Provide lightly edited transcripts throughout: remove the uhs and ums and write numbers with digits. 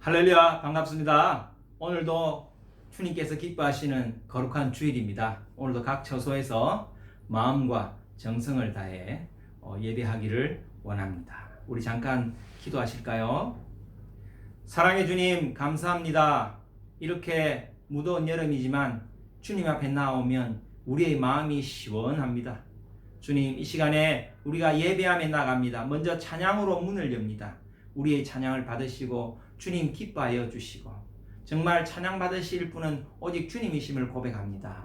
할렐루야, 반갑습니다. 오늘도 주님께서 기뻐하시는 거룩한 주일입니다. 오늘도 각 처소에서 마음과 정성을 다해 예배하기를 원합니다. 우리 잠깐 기도하실까요? 사랑의 주님, 감사합니다. 이렇게 무더운 여름이지만 주님 앞에 나오면 우리의 마음이 시원합니다. 주님, 이 시간에 우리가 예배함에 나갑니다. 먼저 찬양으로 문을 엽니다. 우리의 찬양을 받으시고 주님 기뻐하여 주시고, 정말 찬양 받으실 분은 오직 주님이심을 고백합니다.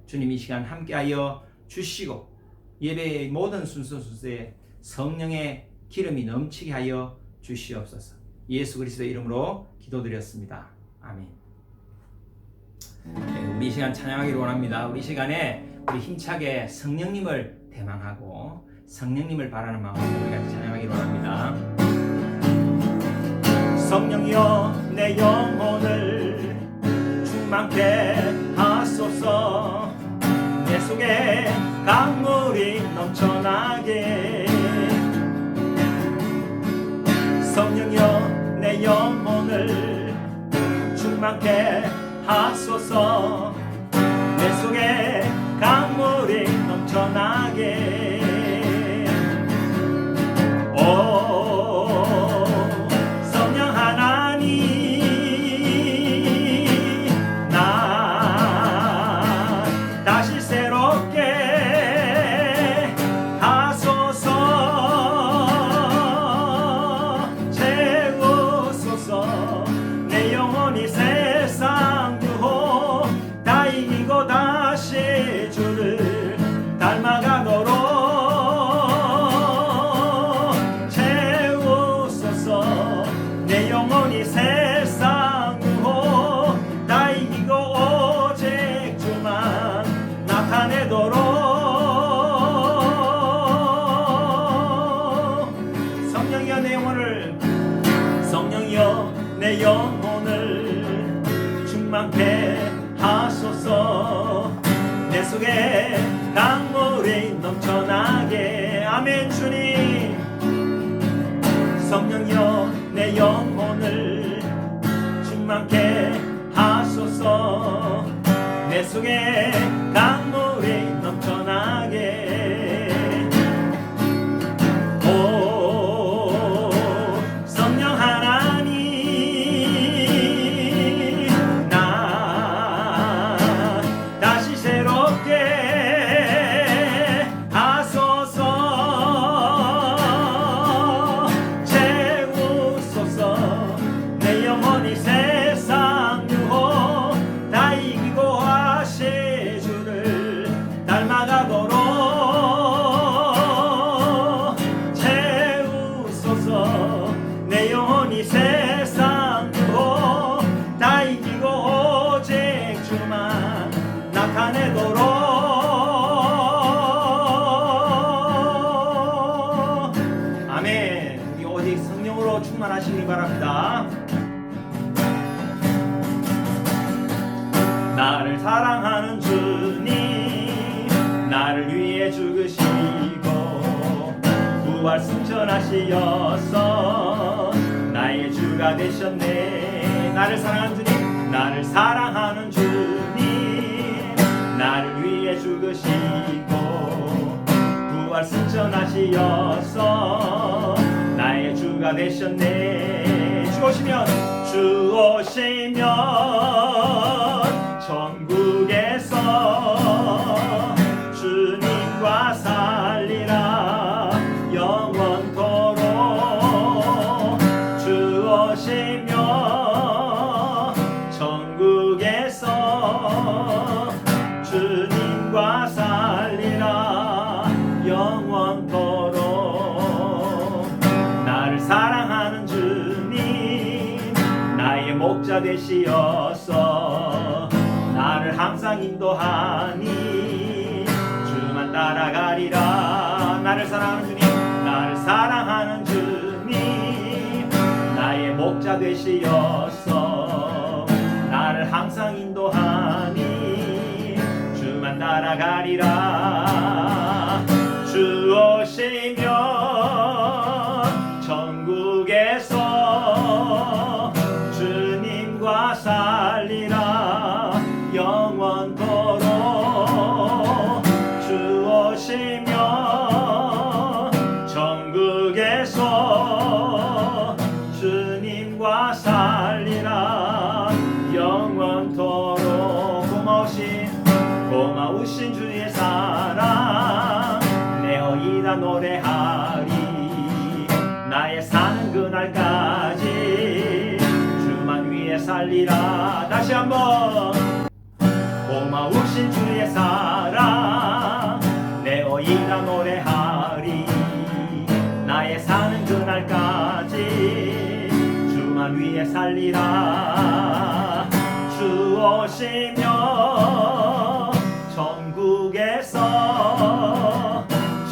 주님, 이 시간 함께하여 주시고 예배의 모든 순서에 성령의 기름이 넘치게 하여 주시옵소서. 예수 그리스도의 이름으로 기도드렸습니다. 아멘. 우리 이 시간 찬양하기를 원합니다. 우리 이 시간에 우리 힘차게 성령님을 대망하고 성령님을 바라는 마음으로 우리가 찬양하기를 원합니다. 성령이여, 내 영혼을 충만케 하소서. 내 속에 강물이 넘쳐나게. 성령이여, 내 영혼을 충만케 하소서. 내 속에 강물이 넘쳐나게. 내 영혼을 충만케 하소서. 내 속에 강물이 넘쳐나게. 아멘. 주님, 성령이여, 내 영혼을 충만케 하소서. 내 속에 강물이 넘쳐나게. 충만하시길 바랍니다. 나를 사랑하는 주님, 나를 위해 죽으시고 부활 승천하시어서 나의 주가 되셨네. 나를 사랑하는 주님, 나를 사랑하는 주님, 나를 위해 죽으시고 부활 승천하시어서 나의 주가 되셨네. 주 오시면 천국에서 주님과 살리라 영원토록. 주 오시면 천국에서 주님과 살리라 영원토록. 사랑하는 주님, 나의 목자 되시어서 나를 항상 인도하니 주만 따라가리라. 나를 사랑하는 주님, 나를 사랑하는 주님, 나의 목자 되시어서 나를 항상 인도하니 주만 따라가리라. 주 오시면 천국에서 주 주님과 살리라 영원토록. 고마우신 주의 사랑 내어이다 노래하리 나의 사는 그날까지 주만 위해 살리라. 다시 한번. 고마우신 주의 사랑 내어이다 노래하리 나의 사는 그날까지 주만 위해 살리라. 주 오시며 천국에서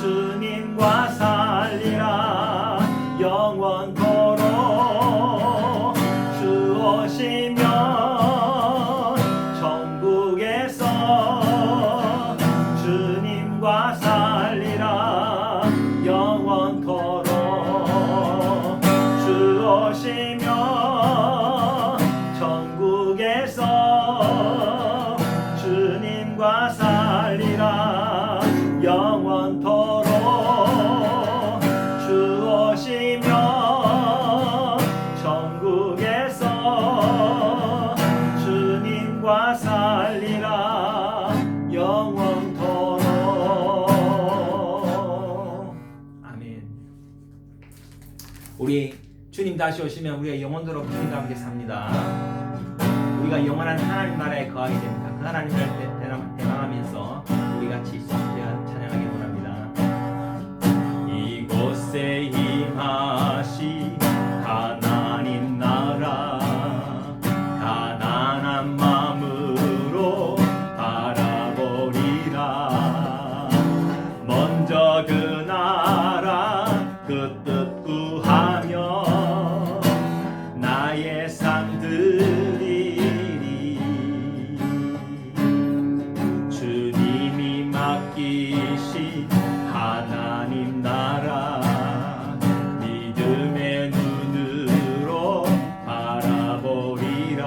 주님과 살리라 영원토록. 주 오시며 천국에서 주님과 살리라 영원토록. 주 오시며 천국에서 주님과 살리라 영원토록. 주 오시며 천국에서 주님과 살리라 영원토록. 아멘. 우리 주님 다시 오시면 우리가 영원토록 주님과 함께 삽니다. 우리가 영원한 하나님 나라에 거하게 됩니다. 그 하나님을 대망하면서 우리 같이 찬양하기 원합니다. 이곳에 임하시 하나님 나라 가난한 마음으로 바라보리라. 먼저 그 나라 그 뜻 구하며 나의 삶 드리리. 주님이 맡기신 하나님 나라 믿음의 눈으로 바라보리라.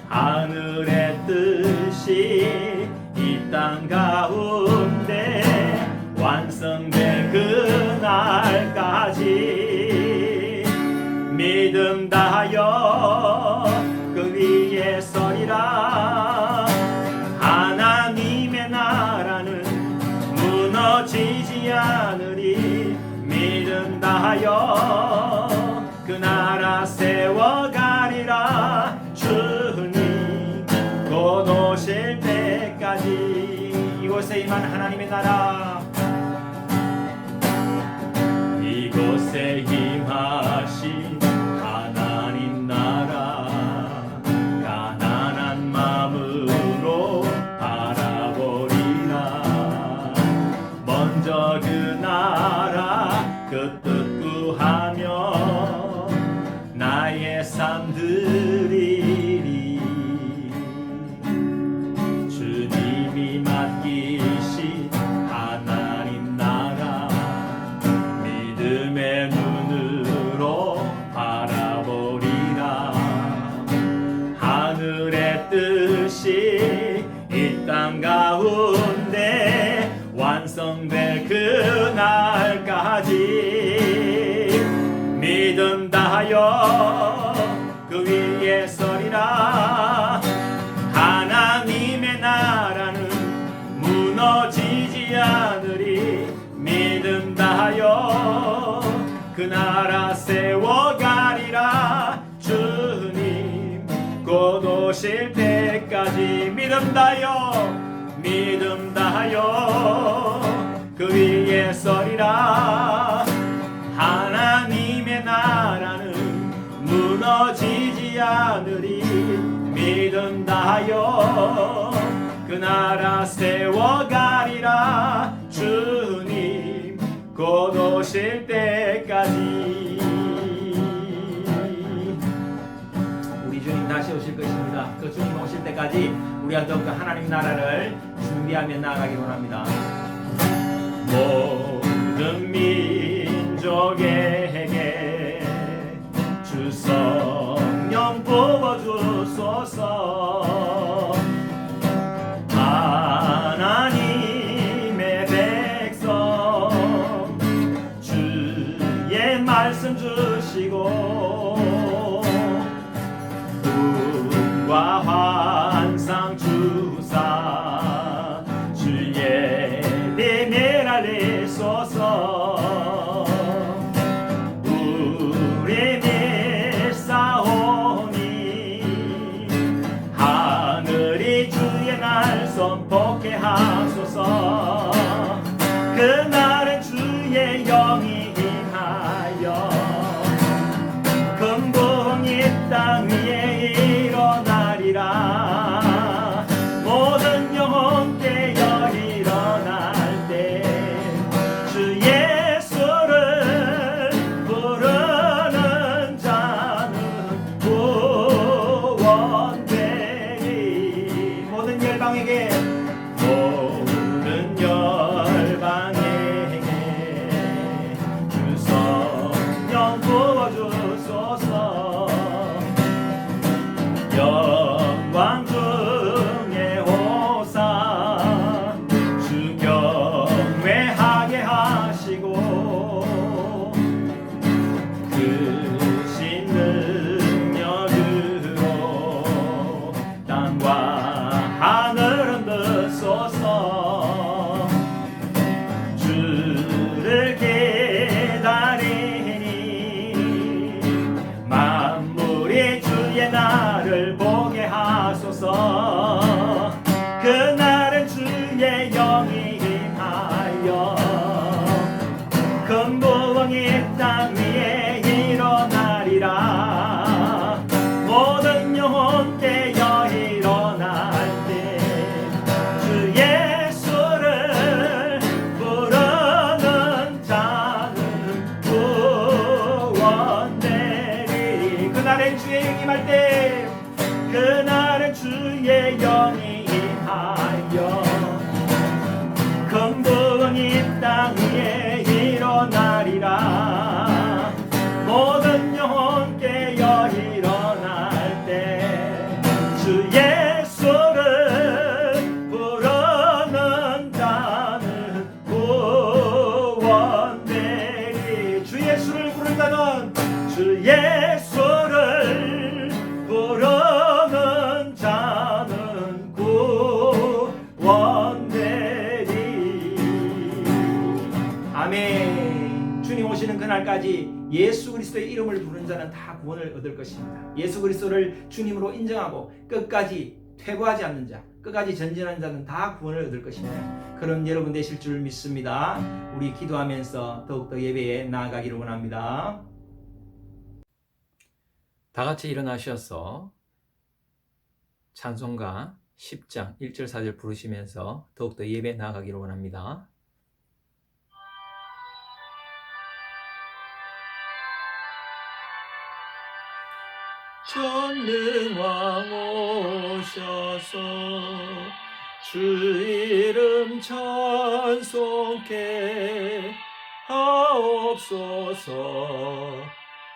하늘의 뜻이 이 땅 가운데 완성된 그날까지 믿음 다하여 그 위에 서리라. 하나님의 나라는 무너지지 않으리. 믿음 다하여 그 나라 세워가리라. 주님 곧 오실 때까지. 이곳에 임한 하나님의 나라 이곳에 임하신 하나님 나라 가난한 마음으로 바라보리라. 먼저 그 나라 그 뜻 구하며 나의 삶 드리리. 주님이 맡기신 하나님 나라 믿음의 눈으로 바라보리라. 하늘의 뜻이 이 땅 가운데 완성될 그날까지 믿음 다하여 그 위에 서리라. 하나님의 나라는 무너지지 않으리. 믿음 다하여 그 나라 세워가리라. 주님 곧 오실 때까지 믿음 다하여 그 위에 서리라. 하나님의 나라는 무너지지 않으리. 믿음 다하여 그 나라 세워가리라. 주님 곧 오실 때까지. 우리 주님 다시 오실 것입니다. 그 주님 오실 때까지 우리가 더욱더 하나님 나라를 준비하며 나아가기 원합니다. 모든 민족에게 주 성령 부어주소서. 하나님의 백성 주의 말씀 주시고 하소서. 영광 중에 호사 주 경외하게 하시고 크신 능력으로 땅과 하늘 흔드소서. 주를 기다리니 만물이 주의 날을 보게 하소서. 그날은 주의 영이 임하여 큰 부흥이 땅 위에 일어나리라. 모든 영혼 깨어 일어날 때 주 예수를 부르는 자는 구원되리. 그날엔 주의 영이 임할 때, 그날은 주의 영이 임하여 큰 부흥이 땅 위에 일어나리라. 모든 영혼 깨어 일어날 때 주 예수를 부르는 자는 구원되리. 주 예수를 부른다는, 주 예수를 부르는 자는 구원되리. 아멘. 주님 오시는 그날까지 예수 그리스도의 이름을 부르는 자는 다 구원을 얻을 것입니다. 예수 그리스도를 주님으로 인정하고 끝까지 퇴보하지 않는 자, 끝까지 전진하는 자는 다 구원을 얻을 것입니다. 그런 여러분 되실 줄 믿습니다. 우리 기도하면서 더욱더 예배에 나아가기를 원합니다. 다 같이 일어나셔서 찬송가 10장 1절 4절 부르시면서 더욱더 예배에 나아가기를 원합니다. 전능왕 오셔서 주 이름 찬송케 하옵소서.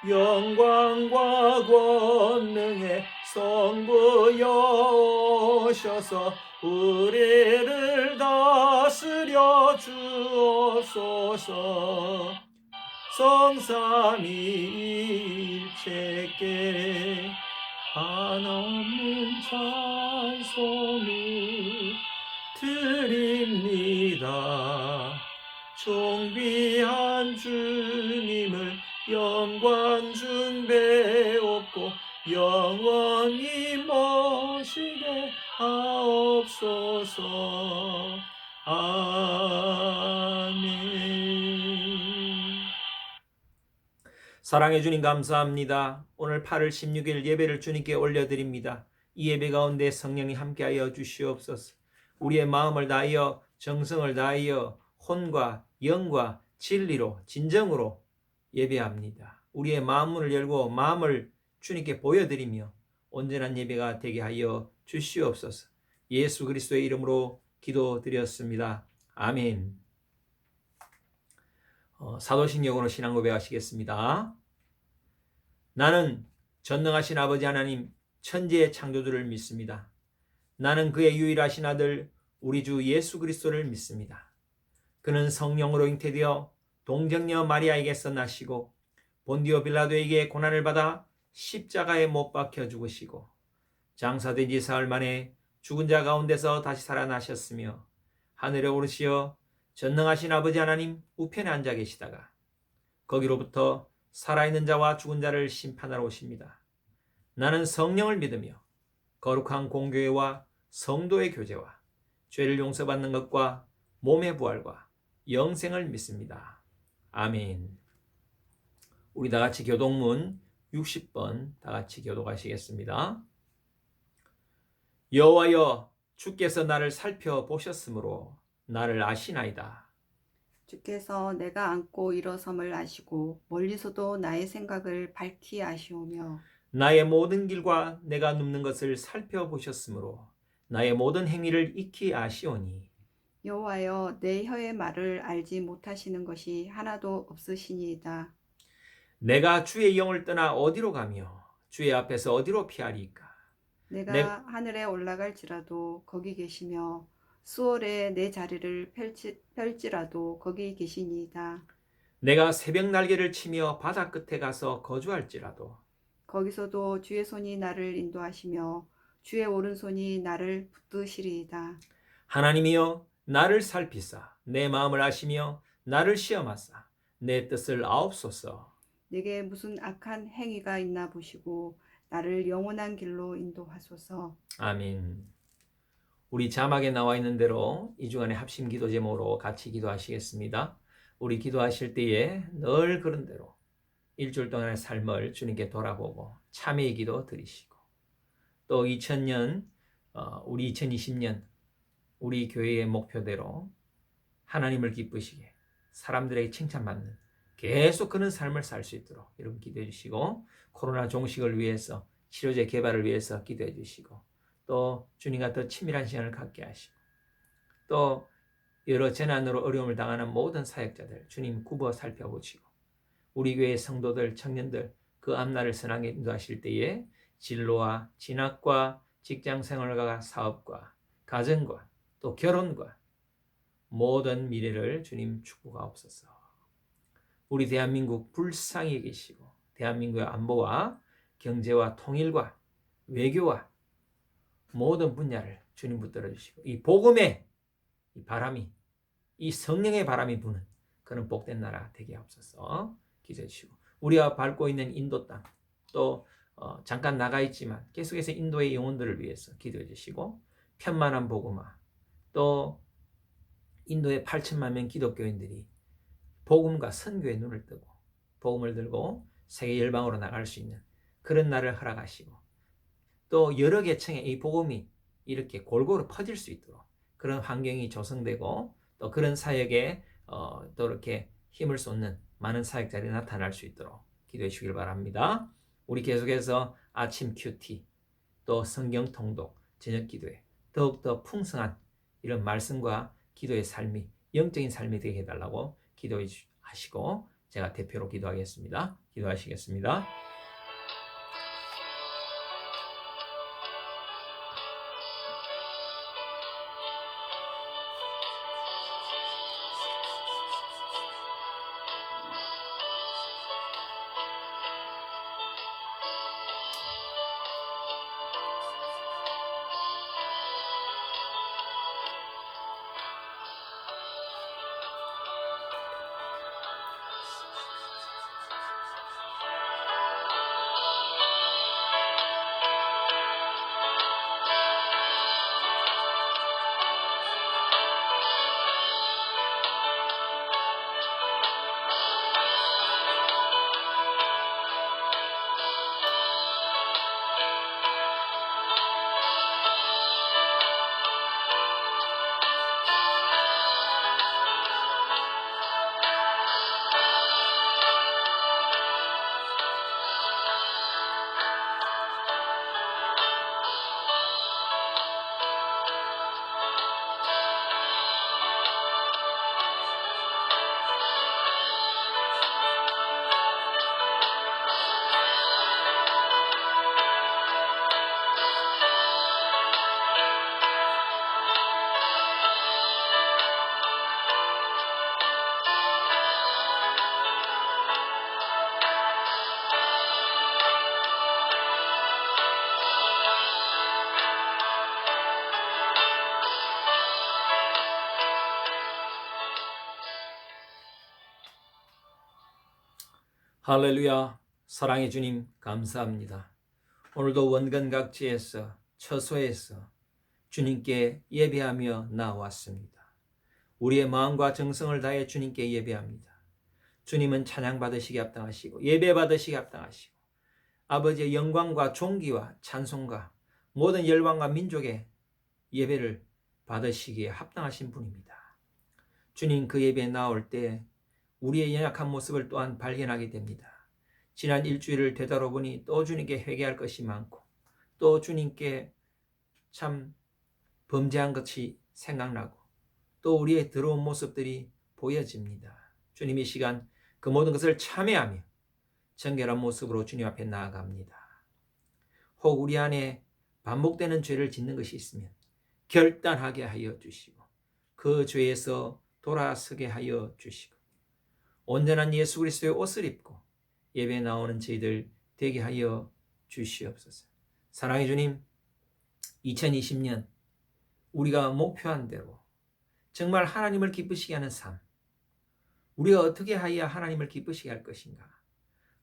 영광과 권능의 성부여 오셔서 우리를 다스려 주옵소서. 성삼위 일체께 한없는 찬송을 드립니다. 존귀한 주님을 영광 중배옵고 영원히 모시게 하옵소서. 아멘. 사랑해 주님 감사합니다. 오늘 8월 16일 예배를 주님께 올려드립니다. 이 예배 가운데 성령이 함께하여 주시옵소서. 우리의 마음을 다하여 정성을 다하여 혼과 영과 진리로 진정으로 예배합니다. 우리의 마음문을 열고 마음을 주님께 보여드리며 온전한 예배가 되게 하여 주시옵소서. 예수 그리스도의 이름으로 기도드렸습니다. 아멘. 사도신경으로 신앙 고백하시겠습니다. 나는 전능하신 아버지 하나님 천지의 창조주를 믿습니다. 나는 그의 유일하신 아들 우리 주 예수 그리스도를 믿습니다. 그는 성령으로 잉태되어 동정녀 마리아에게서 나시고 본디오 빌라도에게 고난을 받아 십자가에 못 박혀 죽으시고 장사된 지 사흘 만에 죽은 자 가운데서 다시 살아나셨으며 하늘에 오르시어 전능하신 아버지 하나님 우편에 앉아 계시다가 거기로부터 살아있는 자와 죽은 자를 심판하러 오십니다. 나는 성령을 믿으며 거룩한 공교회와 성도의 교제와 죄를 용서받는 것과 몸의 부활과 영생을 믿습니다. 아멘. 우리 다 같이 교독문 60번 다 같이 교독하시겠습니다. 여호와여 주께서 나를 살펴보셨으므로 나를 아시나이다. 주께서 내가 앉고 일어섬을 아시고 멀리서도 나의 생각을 밝히 아시오며 나의 모든 길과 내가 눕는 것을 살펴보셨으므로 나의 모든 행위를 익히 아시오니 여호와여 내 혀의 말을 알지 못하시는 것이 하나도 없으시니이다. 내가 주의 영을 떠나 어디로 가며 주의 앞에서 어디로 피하리까? 내가 하늘에 올라갈지라도 거기 계시며 수월에 내 자리를 펼지라도 거기 계시니이다. 내가 새벽 날개를 치며 바다 끝에 가서 거주할지라도 거기서도 주의 손이 나를 인도하시며 주의 오른손이 나를 붙드시리이다. 하나님이여 나를 살피사 내 마음을 아시며 나를 시험하사 내 뜻을 아옵소서. 내게 무슨 악한 행위가 있나 보시고 나를 영원한 길로 인도하소서. 아멘. 우리 자막에 나와 있는 대로 이 주간의 합심 기도 제목으로 같이 기도하시겠습니다. 우리 기도하실 때에 늘 그런 대로 일주일 동안의 삶을 주님께 돌아보고 참회의 기도 드리시고 또 2000년 우리 2020년 우리 교회의 목표대로 하나님을 기쁘시게 사람들에게 칭찬받는 계속 그런 삶을 살 수 있도록 여러분 기도해 주시고 코로나 종식을 위해서 치료제 개발을 위해서 기도해 주시고 또 주님과 더 친밀한 시간을 갖게 하시고 또 여러 재난으로 어려움을 당하는 모든 사역자들 주님 굽어 살펴보시고 우리 교회 성도들 청년들 그 앞날을 선하게 인도하실 때에 진로와 진학과 직장생활과 사업과 가정과 또 결혼과 모든 미래를 주님 축복하옵소서. 우리 대한민국 불쌍히 계시고 대한민국의 안보와 경제와 통일과 외교와 모든 분야를 주님 붙들어 주시고 이 복음의 이 바람이 이 성령의 바람이 부는 그런 복된 나라 되게 하옵소서. 기도해 주시고 우리가 밟고 있는 인도 땅 또 잠깐 나가 있지만 계속해서 인도의 영혼들을 위해서 기도해 주시고 편만한 복음화 또 인도의 8천만 명 기독교인들이 복음과 선교에 눈을 뜨고 복음을 들고 세계 열방으로 나갈 수 있는 그런 날을 허락하시고 또 여러 계층의 이 복음이 이렇게 골고루 퍼질 수 있도록 그런 환경이 조성되고 또 그런 사역에 또 이렇게 힘을 쏟는 많은 사역자들이 나타날 수 있도록 기도해 주시길 바랍니다. 우리 계속해서 아침 큐티 또 성경 통독 저녁 기도에 더욱더 풍성한 이런 말씀과 기도의 삶이 영적인 삶이 되게 해달라고 기도하시고 제가 대표로 기도하겠습니다. 기도하시겠습니다. 할렐루야. 사랑의 주님 감사합니다. 오늘도 원근 각지에서 처소에서 주님께 예배하며 나왔습니다. 우리의 마음과 정성을 다해 주님께 예배합니다. 주님은 찬양 받으시기 합당하시고 예배 받으시기 합당하시고 아버지의 영광과 존귀와 찬송과 모든 열방과 민족의 예배를 받으시기에 합당하신 분입니다. 주님 그 예배에 나올 때 우리의 연약한 모습을 또한 발견하게 됩니다. 지난 일주일을 되돌아보니 또 주님께 회개할 것이 많고 또 주님께 참 범죄한 것이 생각나고 또 우리의 더러운 모습들이 보여집니다. 주님 이 시간 그 모든 것을 참회하며 정결한 모습으로 주님 앞에 나아갑니다. 혹 우리 안에 반복되는 죄를 짓는 것이 있으면 결단하게 하여 주시고 그 죄에서 돌아서게 하여 주시고 온전한 예수 그리스도의 옷을 입고 예배에 나오는 저희들 되게 하여 주시옵소서. 사랑의 주님, 2020년 우리가 목표한 대로 정말 하나님을 기쁘시게 하는 삶, 우리가 어떻게 하여야 하나님을 기쁘시게 할 것인가,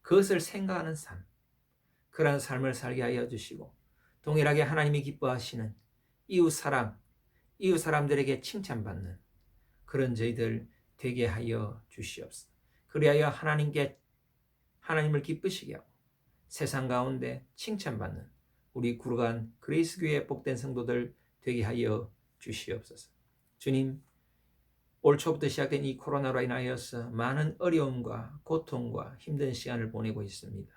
그것을 생각하는 삶, 그러한 삶을 살게 하여 주시고 동일하게 하나님이 기뻐하시는 이웃 사랑, 이웃 사람들에게 칭찬받는 그런 저희들 되게 하여 주시옵소서. 그리하여 하나님을 기쁘시게 하고 세상 가운데 칭찬받는 우리 구르간 그레이스교회 복된 성도들 되게 하여 주시옵소서. 주님, 올 초부터 시작된 이 코로나로 인하여서 많은 어려움과 고통과 힘든 시간을 보내고 있습니다.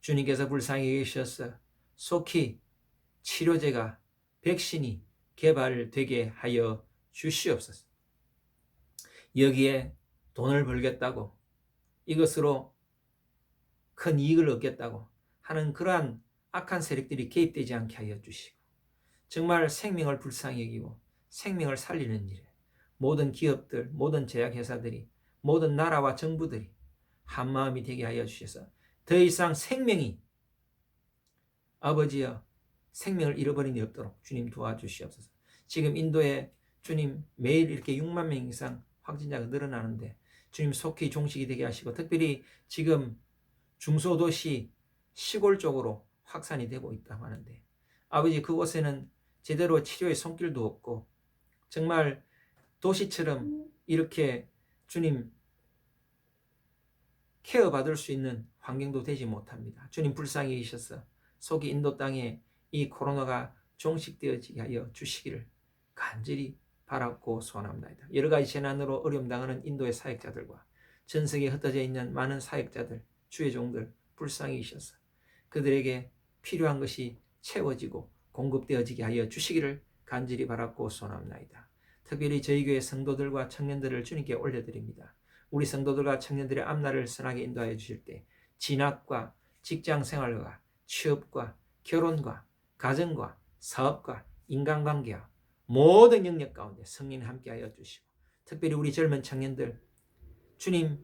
주님께서 불쌍히 계셔서 속히 치료제가, 백신이 개발되게 하여 주시옵소서. 여기에 돈을 벌겠다고, 이것으로 큰 이익을 얻겠다고 하는 그러한 악한 세력들이 개입되지 않게 하여 주시고 정말 생명을 불쌍히 여기고 생명을 살리는 일에 모든 기업들, 모든 제약회사들이, 모든 나라와 정부들이 한마음이 되게 하여 주셔서 더 이상 생명이, 아버지여, 생명을 잃어버린 일 없도록 주님 도와주시옵소서. 지금 인도에 주님 매일 이렇게 6만 명 이상 확진자가 늘어나는데 주님 속히 종식이 되게 하시고 특별히 지금 중소도시 시골 쪽으로 확산이 되고 있다고 하는데 아버지, 그곳에는 제대로 치료의 손길도 없고 정말 도시처럼 이렇게 주님 케어받을 수 있는 환경도 되지 못합니다. 주님 불쌍히 계셔서 속히 인도 땅에 이 코로나가 종식되어지게 하여 주시기를 간절히 바랐고 소원합니다. 여러 가지 재난으로 어려움 당하는 인도의 사역자들과 전 세계에 흩어져 있는 많은 사역자들, 주의 종들 불쌍히 계셔서 그들에게 필요한 것이 채워지고 공급되어지게 하여 주시기를 간절히 바랐고 소원합니다. 특별히 저희 교회 성도들과 청년들을 주님께 올려드립니다. 우리 성도들과 청년들의 앞날을 선하게 인도하여 주실 때 진학과 직장 생활과 취업과 결혼과 가정과 사업과 인간관계와 모든 영역 가운데 성령 함께하여 주시고 특별히 우리 젊은 청년들 주님,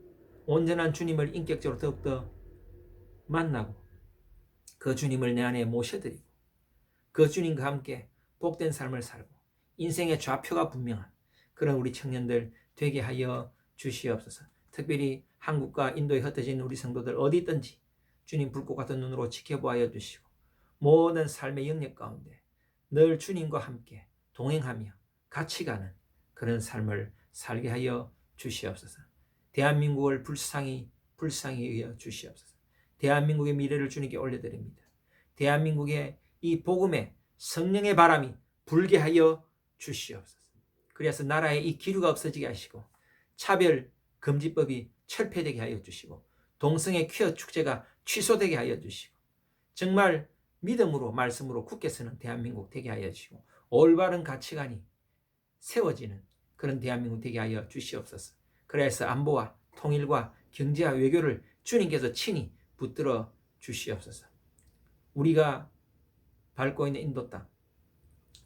온전한 주님을 인격적으로 더욱더 만나고 그 주님을 내 안에 모셔드리고 그 주님과 함께 복된 삶을 살고 인생의 좌표가 분명한 그런 우리 청년들 되게 하여 주시옵소서. 특별히 한국과 인도에 흩어진 우리 성도들 어디 있든지 주님 불꽃 같은 눈으로 지켜보아 주시고 모든 삶의 영역 가운데 늘 주님과 함께 동행하며 같이 가는 그런 삶을 살게 하여 주시옵소서. 대한민국을 불쌍히 여겨 주시옵소서. 대한민국의 미래를 주님께 올려드립니다. 대한민국의 이 복음의 성령의 바람이 불게 하여 주시옵소서. 그래서 나라의 이 기류가 없어지게 하시고 차별 금지법이 철폐되게 하여 주시고 동성애 퀴어 축제가 취소되게 하여 주시고 정말 믿음으로 말씀으로 굳게 서는 대한민국 되게 하여 주시고 올바른 가치관이 세워지는 그런 대한민국 되게 하여 주시옵소서. 그래서 안보와 통일과 경제와 외교를 주님께서 친히 붙들어 주시옵소서. 우리가 밟고 있는 인도 땅,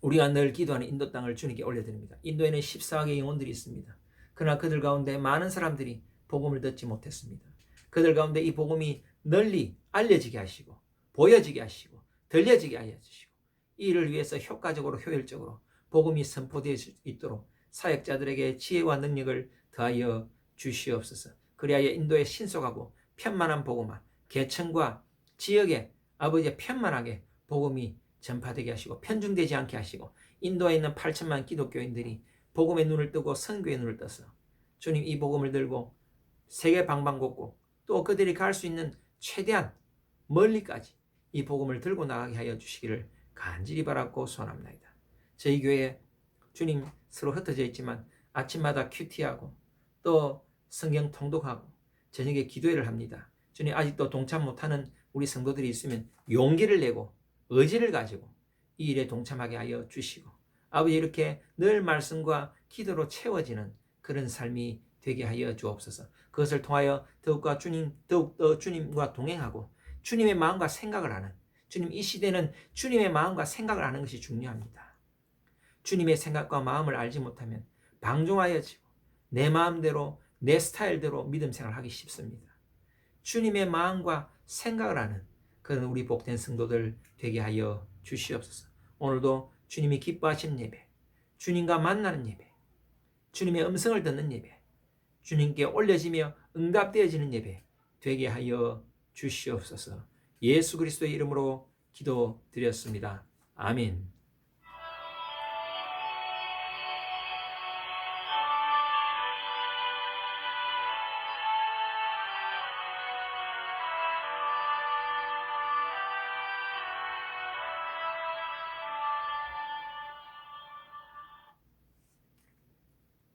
우리가 늘 기도하는 인도 땅을 주님께 올려드립니다. 인도에는 14억의 영혼들이 있습니다. 그러나 그들 가운데 많은 사람들이 복음을 듣지 못했습니다. 그들 가운데 이 복음이 널리 알려지게 하시고 보여지게 하시고 들려지게 하여 주시고 이를 위해서 효과적으로 효율적으로 복음이 선포되어 있도록 사역자들에게 지혜와 능력을 더하여 주시옵소서. 그리하여 인도에 신속하고 편만한 복음화 계층과 지역에 아버지의 편만하게 복음이 전파되게 하시고 편중되지 않게 하시고 인도에 있는 8천만 기독교인들이 복음의 눈을 뜨고 선교의 눈을 떠서 주님 이 복음을 들고 세계 방방곡곡 또 그들이 갈 수 있는 최대한 멀리까지 이 복음을 들고 나가게 하여 주시기를 간절히 바랐고 소원합니다. 저희 교회 주님 서로 흩어져 있지만 아침마다 큐티하고 또 성경 통독하고 저녁에 기도회를 합니다. 주님 아직도 동참 못하는 우리 성도들이 있으면 용기를 내고 의지를 가지고 이 일에 동참하게 하여 주시고 아버지 이렇게 늘 말씀과 기도로 채워지는 그런 삶이 되게 하여 주옵소서. 그것을 통하여 더욱더 주님과 동행하고 주님의 마음과 생각을 하는, 주님 이 시대는 주님의 마음과 생각을 아는 것이 중요합니다. 주님의 생각과 마음을 알지 못하면 방종하여지고 내 마음대로 내 스타일대로 믿음 생활을 하기 쉽습니다. 주님의 마음과 생각을 아는 그런 우리 복된 성도들 되게 하여 주시옵소서. 오늘도 주님이 기뻐하시는 예배, 주님과 만나는 예배, 주님의 음성을 듣는 예배, 주님께 올려지며 응답되어지는 예배 되게 하여 주시옵소서. 예수 그리스도의 이름으로 기도드렸습니다. 아멘.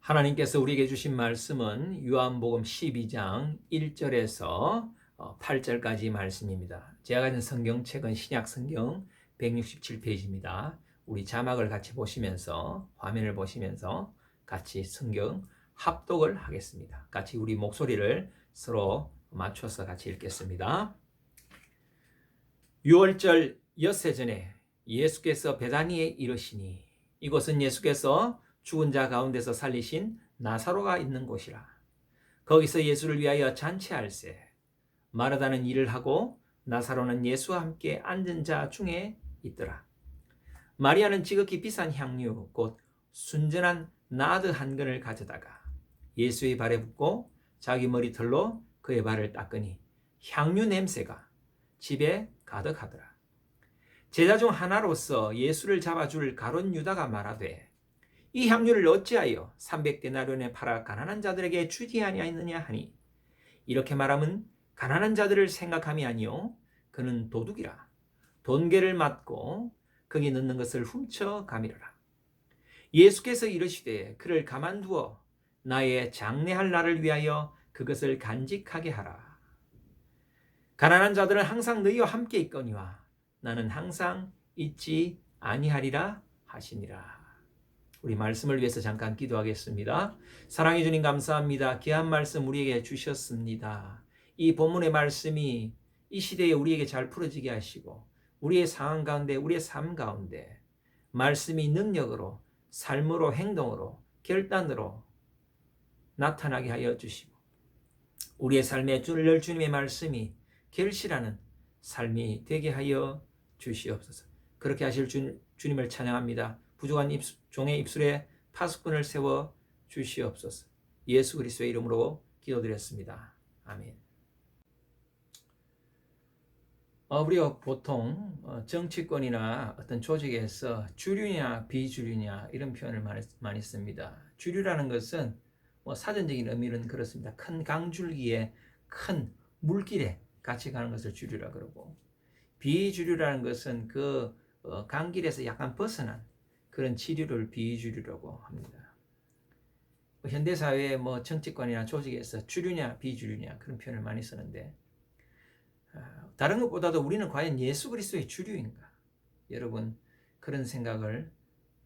하나님께서 우리에게 주신 말씀은 요한복음 12장 1절에서 8절까지 말씀입니다. 제가 가진 성경책은 신약성경 167페이지입니다. 우리 자막을 같이 보시면서, 화면을 보시면서 같이 성경 합독을 하겠습니다. 같이 우리 목소리를 서로 맞춰서 같이 읽겠습니다. 6월절 엿새 전에 예수께서 베다니에 이르시니, 이곳은 예수께서 죽은 자 가운데서 살리신 나사로가 있는 곳이라. 거기서 예수를 위하여 잔치할세. 마르다는 일을 하고 나사로는 예수와 함께 앉은 자 중에 있더라. 마리아는 지극히 비싼 향유 곧 순전한 나드 한 근을 가져다가 예수의 발에 붓고 자기 머리털로 그의 발을 닦으니 향유 냄새가 집에 가득하더라. 제자 중 하나로서 예수를 잡아줄 가룟 유다가 말하되, 이 향유를 어찌하여 300데나리온에 팔아 가난한 자들에게 주지 아니하였느냐 하니, 이렇게 말하면 가난한 자들을 생각함이 아니요 그는 도둑이라. 돈괴를 맞고 거기 넣는 것을 훔쳐 가미르라. 예수께서 이르시되 그를 가만두어 나의 장례할 날을 위하여 그것을 간직하게 하라. 가난한 자들은 항상 너희와 함께 있거니와 나는 항상 있지 아니하리라 하시니라. 우리 말씀을 위해서 잠깐 기도하겠습니다. 사랑해 주님 감사합니다. 귀한 말씀 우리에게 주셨습니다. 이 본문의 말씀이 이 시대에 우리에게 잘 풀어지게 하시고 우리의 상황 가운데, 우리의 삶 가운데 말씀이 능력으로, 삶으로, 행동으로, 결단으로 나타나게 하여 주시고 우리의 삶에 주님의 말씀이 결실하는 삶이 되게 하여 주시옵소서. 그렇게 하실 주님을 찬양합니다. 부족한 종의 입술에 파수꾼을 세워 주시옵소서. 예수 그리스도의 이름으로 기도드렸습니다. 아멘. 우리가 보통 정치권이나 어떤 조직에서 주류냐 비주류냐 이런 표현을 많이 씁니다. 주류라는 것은 사전적인 의미는 그렇습니다. 큰 강줄기에 큰 물길에 같이 가는 것을 주류라 그러고, 비주류라는 것은 그 강길에서 약간 벗어난 그런 지류를 비주류라고 합니다. 현대사회의 정치권이나 조직에서 주류냐 비주류냐 그런 표현을 많이 쓰는데, 다른 것보다도 우리는 과연 예수 그리스도의 주류인가? 여러분 그런 생각을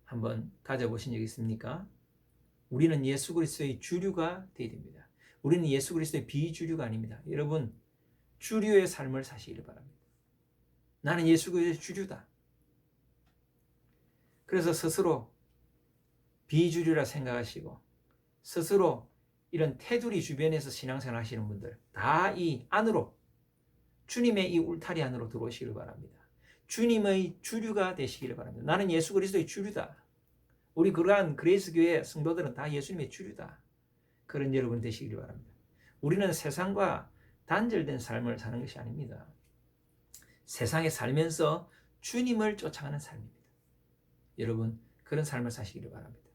한번 가져보신 적 있습니까? 우리는 예수 그리스도의 주류가 되어야 됩니다. 우리는 예수 그리스도의 비주류가 아닙니다. 여러분 주류의 삶을 사시길 바랍니다. 나는 예수 그리스도의 주류다. 그래서 스스로 비주류라 생각하시고 스스로 이런 테두리 주변에서 신앙생활 하시는 분들 다 이 안으로, 주님의 이 울타리 안으로 들어오시길 바랍니다. 주님의 주류가 되시기를 바랍니다. 나는 예수 그리스도의 주류다. 우리 그러한 그레이스 교회 성도들은 다 예수님의 주류다. 그런 여러분 되시기를 바랍니다. 우리는 세상과 단절된 삶을 사는 것이 아닙니다. 세상에 살면서 주님을 쫓아가는 삶입니다. 여러분 그런 삶을 사시기를 바랍니다.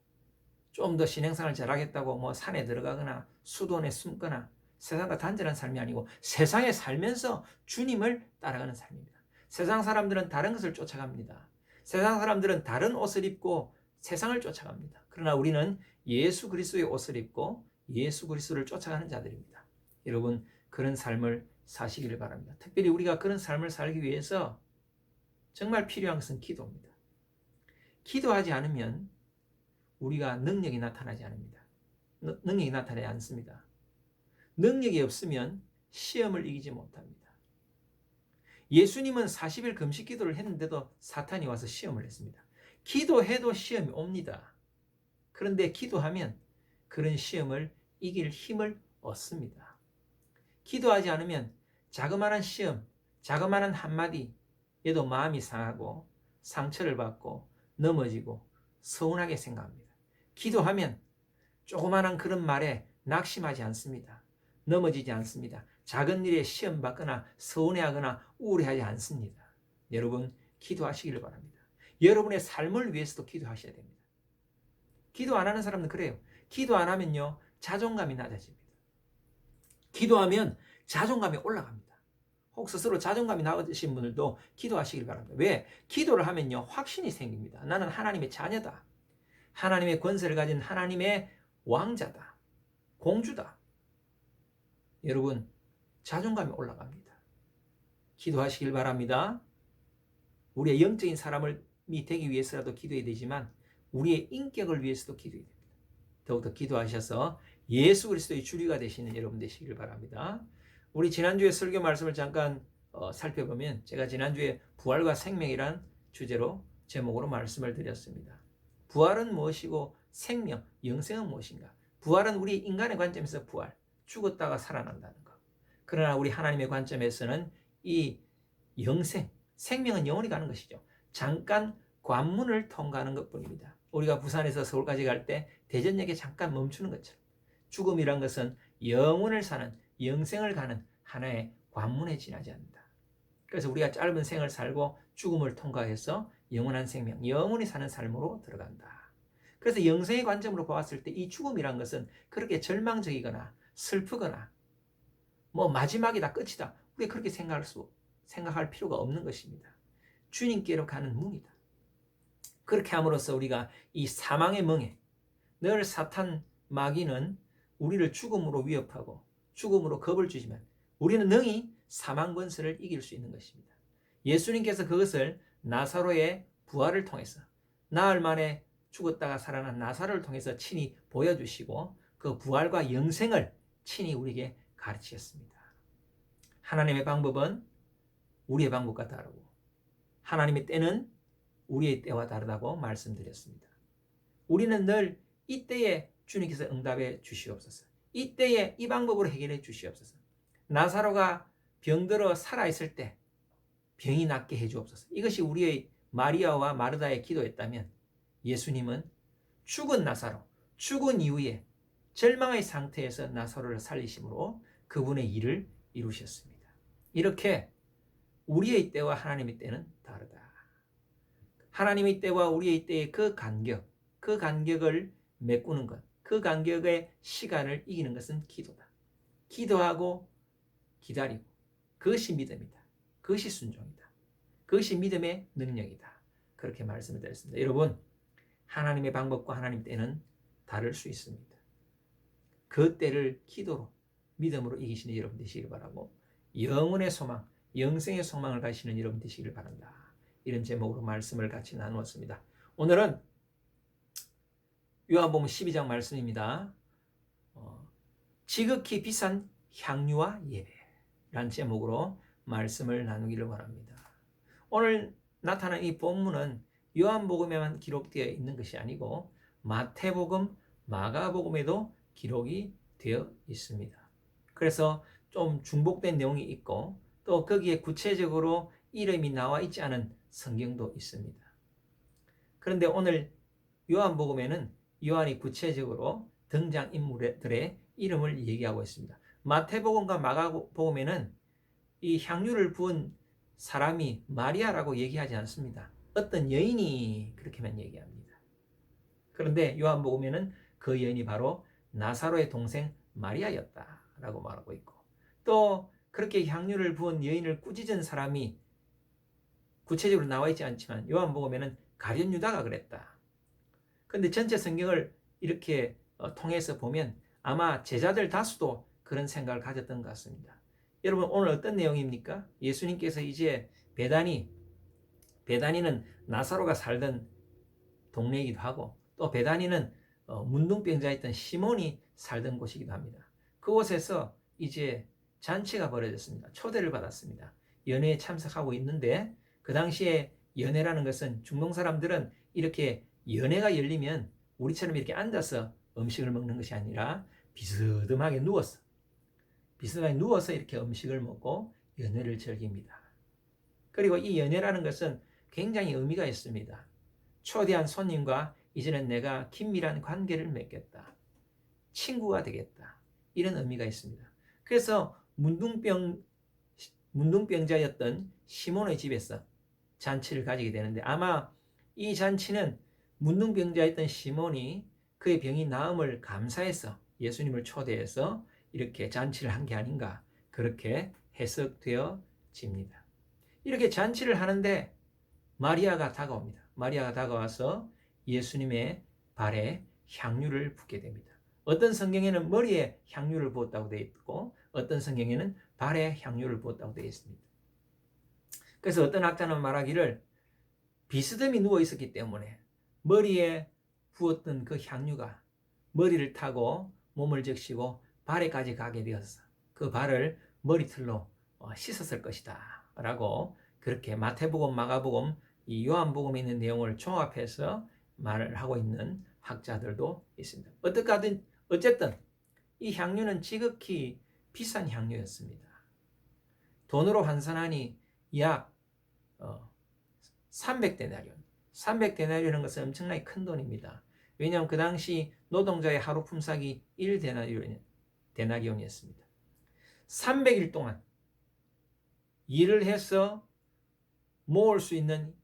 좀 더 신앙생활을 잘하겠다고 산에 들어가거나 수도원에 숨거나 세상과 단절한 삶이 아니고 세상에 살면서 주님을 따라가는 삶입니다. 세상 사람들은 다른 것을 쫓아갑니다. 세상 사람들은 다른 옷을 입고 세상을 쫓아갑니다. 그러나 우리는 예수 그리스도의 옷을 입고 예수 그리스도를 쫓아가는 자들입니다. 여러분 그런 삶을 사시기를 바랍니다. 특별히 우리가 그런 삶을 살기 위해서 정말 필요한 것은 기도입니다. 기도하지 않으면 우리가 능력이 나타나지 않습니다. 능력이 나타나지 않습니다. 능력이 없으면 시험을 이기지 못합니다. 예수님은 40일 금식 기도를 했는데도 사탄이 와서 시험을 했습니다. 기도해도 시험이 옵니다. 그런데 기도하면 그런 시험을 이길 힘을 얻습니다. 기도하지 않으면 자그마한 시험, 자그마한 한마디 얘도 마음이 상하고 상처를 받고 넘어지고 서운하게 생각합니다. 기도하면 조그마한 그런 말에 낙심하지 않습니다. 넘어지지 않습니다. 작은 일에 시험 받거나 서운해하거나 우울해하지 않습니다. 여러분 기도하시기를 바랍니다. 여러분의 삶을 위해서도 기도하셔야 됩니다. 기도 안 하는 사람은 그래요. 기도 안 하면요 자존감이 낮아집니다. 기도하면 자존감이 올라갑니다. 혹 스스로 자존감이 낮으신 분들도 기도하시길 바랍니다. 왜? 기도를 하면요 확신이 생깁니다. 나는 하나님의 자녀다. 하나님의 권세를 가진 하나님의 왕자다. 공주다. 여러분 자존감이 올라갑니다. 기도하시길 바랍니다. 우리의 영적인 사람이 되기 위해서라도 기도해야 되지만 우리의 인격을 위해서도 기도해야 됩니다. 더욱더 기도하셔서 예수 그리스도의 주류가 되시는 여러분 되시길 바랍니다. 우리 지난주에 설교 말씀을 잠깐 살펴보면 제가 지난주에 부활과 생명이란 주제로 제목으로 말씀을 드렸습니다. 부활은 무엇이고 생명, 영생은 무엇인가? 부활은 우리 인간의 관점에서 부활, 죽었다가 살아난다는 것. 그러나 우리 하나님의 관점에서는 이 영생, 생명은 영원히 가는 것이죠. 잠깐 관문을 통과하는 것뿐입니다. 우리가 부산에서 서울까지 갈 때 대전역에 잠깐 멈추는 것처럼 죽음이란 것은 영원을 사는 영생을 가는 하나의 관문에 지나지 않는다. 그래서 우리가 짧은 생을 살고 죽음을 통과해서 영원한 생명, 영원히 사는 삶으로 들어간다. 그래서 영생의 관점으로 보았을 때 이 죽음이란 것은 그렇게 절망적이거나 슬프거나 마지막이다 끝이다 우리가 그렇게 생각할 필요가 없는 것입니다. 주님께로 가는 문이다. 그렇게 함으로써 우리가 이 사망의 멍에 늘 사탄 마귀는 우리를 죽음으로 위협하고 죽음으로 겁을 주지만 우리는 능히 사망 권세를 이길 수 있는 것입니다. 예수님께서 그것을 나사로의 부활을 통해서 나흘 만에 죽었다가 살아난 나사로를 통해서 친히 보여주시고 그 부활과 영생을 친히 우리에게 가르치셨습니다. 하나님의 방법은 우리의 방법과 다르고 하나님의 때는 우리의 때와 다르다고 말씀드렸습니다. 우리는 늘 이때에 주님께서 응답해 주시옵소서. 이때에 이 방법으로 해결해 주시옵소서. 나사로가 병들어 살아있을 때 병이 낫게 해 주옵소서. 이것이 우리의 마리아와 마르다의 기도였다면 예수님은 죽은 나사로, 죽은 이후에 절망의 상태에서 나사로를 살리심으로 그분의 일을 이루셨습니다. 이렇게 우리의 때와 하나님의 때는 다르다. 하나님의 때와 우리의 때의 그 간격을 메꾸는 것, 그 간격의 시간을 이기는 것은 기도다. 기도하고 기다리고 그것이 믿음이다. 그것이 순종이다. 그것이 믿음의 능력이다. 그렇게 말씀을 드렸습니다. 여러분, 하나님의 방법과 하나님의 때는 다를 수 있습니다. 그 때를 기도로, 믿음으로 이기시는 여러분 되시길 바라고 영혼의 소망, 영생의 소망을 가지시는 여러분 되시길 바란다. 이런 제목으로 말씀을 같이 나누었습니다. 오늘은 요한복음 12장 말씀입니다. 지극히 비싼 향유와 예배라는 제목으로 말씀을 나누기를 원합니다. 오늘 나타난 이 본문은 요한복음에만 기록되어 있는 것이 아니고 마태복음, 마가복음에도 기록이 되어 있습니다. 그래서 좀 중복된 내용이 있고 또 거기에 구체적으로 이름이 나와 있지 않은 성경도 있습니다. 그런데 오늘 요한복음에는 요한이 구체적으로 등장인물들의 이름을 얘기하고 있습니다. 마태복음과 마가복음에는 이 향유를 부은 사람이 마리아라고 얘기하지 않습니다. 어떤 여인이 그렇게만 얘기합니다. 그런데 요한복음에는 그 여인이 바로 나사로의 동생 마리아였다라고 말하고 있고 또 그렇게 향유를 부은 여인을 꾸짖은 사람이 구체적으로 나와 있지 않지만 요한복음에는 가룟 유다가 그랬다. 그런데 전체 성경을 이렇게 통해서 보면 아마 제자들 다수도 그런 생각을 가졌던 것 같습니다. 여러분 오늘 어떤 내용입니까? 예수님께서 이제 베다니는 나사로가 살던 동네이기도 하고 또 베다니는 문둥병자였던 시몬이 살던 곳이기도 합니다. 그곳에서 이제 잔치가 벌어졌습니다. 초대를 받았습니다. 연회에 참석하고 있는데 그 당시에 연회라는 것은 중동 사람들은 이렇게 연회가 열리면 우리처럼 이렇게 앉아서 음식을 먹는 것이 아니라 비스듬하게 누워서 이렇게 음식을 먹고 연회를 즐깁니다. 그리고 이 연회라는 것은 굉장히 의미가 있습니다. 초대한 손님과 이제는 내가 긴밀한 관계를 맺겠다. 친구가 되겠다. 이런 의미가 있습니다. 그래서 문둥병자였던 시몬의 집에서 잔치를 가지게 되는데 아마 이 잔치는 문둥병자였던 시몬이 그의 병이 나음을 감사해서 예수님을 초대해서 이렇게 잔치를 한 게 아닌가 그렇게 해석되어집니다. 이렇게 잔치를 하는데 마리아가 다가옵니다. 마리아가 다가와서 예수님의 발에 향유를 붓게 됩니다. 어떤 성경에는 머리에 향유를 부었다고 되어 있고 어떤 성경에는 발에 향유를 부었다고 되어 있습니다. 그래서 어떤 학자는 말하기를 비스듬히 누워 있었기 때문에 머리에 부었던 그 향유가 머리를 타고 몸을 적시고 발에까지 가게 되어서 그 발을 머리털로 씻었을 것이다 라고 그렇게 마태복음, 마가복음, 이 요한복음에 있는 내용을 종합해서 말을 하고 있는 학자들도 있습니다. 어쨌든 이 향유는 지극히 비싼 향유였습니다. 돈으로 환산하니 약 300데나리온. 300데나리온이라는 것은 엄청나게 큰 돈입니다. 왜냐하면 그 당시 노동자의 하루 품삯이 1데나리온이었습니다. 300일 동안 일을 해서 모을 수 있는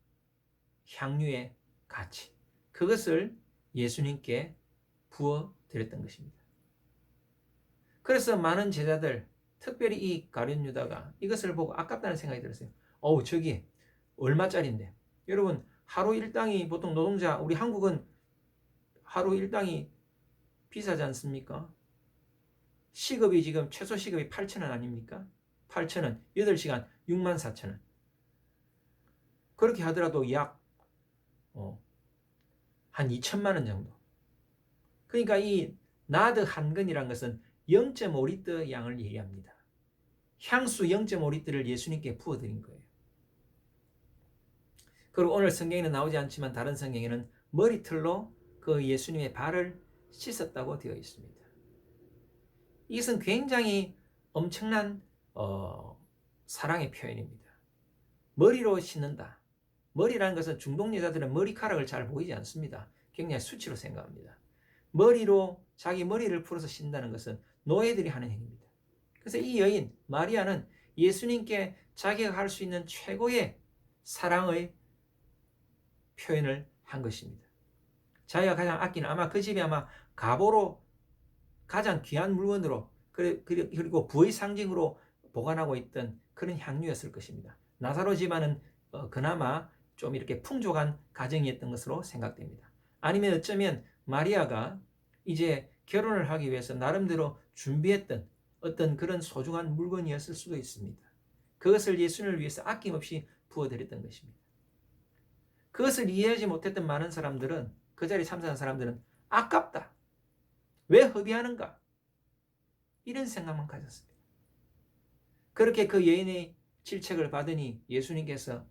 향유의 가치, 그것을 예수님께 부어드렸던 것입니다. 그래서 많은 제자들, 특별히 이 가룟 유다가 이것을 보고 아깝다는 생각이 들었어요. 저기 얼마짜린데? 여러분, 하루 일당이 보통 노동자, 우리 한국은 하루 일당이 비싸지 않습니까? 시급이 지금 최소 시급이 8,000원 아닙니까? 8,000원, 8시간 64,000원. 그렇게 하더라도 약 한 2천만 원 정도. 그러니까 이 나드 한 근이란 것은 0.5리터 양을 얘기합니다. 향수 0.5리터를 예수님께 부어드린 거예요. 그리고 오늘 성경에는 나오지 않지만 다른 성경에는 머리털로 그 예수님의 발을 씻었다고 되어 있습니다. 이것은 굉장히 엄청난 사랑의 표현입니다. 머리로 씻는다. 머리라는 것은 중동 여자들은 머리카락을 잘 보이지 않습니다. 굉장히 수치로 생각합니다. 머리로 자기 머리를 풀어서 씻는다는 것은 노예들이 하는 행위입니다. 그래서 이 여인 마리아는 예수님께 자기가 할 수 있는 최고의 사랑의 표현을 한 것입니다. 자기가 가장 아끼는 아마 그 집에 아마 가보로 가장 귀한 물건으로 그리고 부의 상징으로 보관하고 있던 그런 향유였을 것입니다. 나사로 집안은 그나마 좀 이렇게 풍족한 가정이었던 것으로 생각됩니다. 아니면 어쩌면 마리아가 이제 결혼을 하기 위해서 나름대로 준비했던 어떤 그런 소중한 물건이었을 수도 있습니다. 그것을 예수님을 위해서 아낌없이 부어드렸던 것입니다. 그것을 이해하지 못했던 많은 사람들은, 그 자리에 참석한 사람들은 아깝다. 왜 허비하는가? 이런 생각만 가졌습니다. 그렇게 그 여인의 질책을 받으니 예수님께서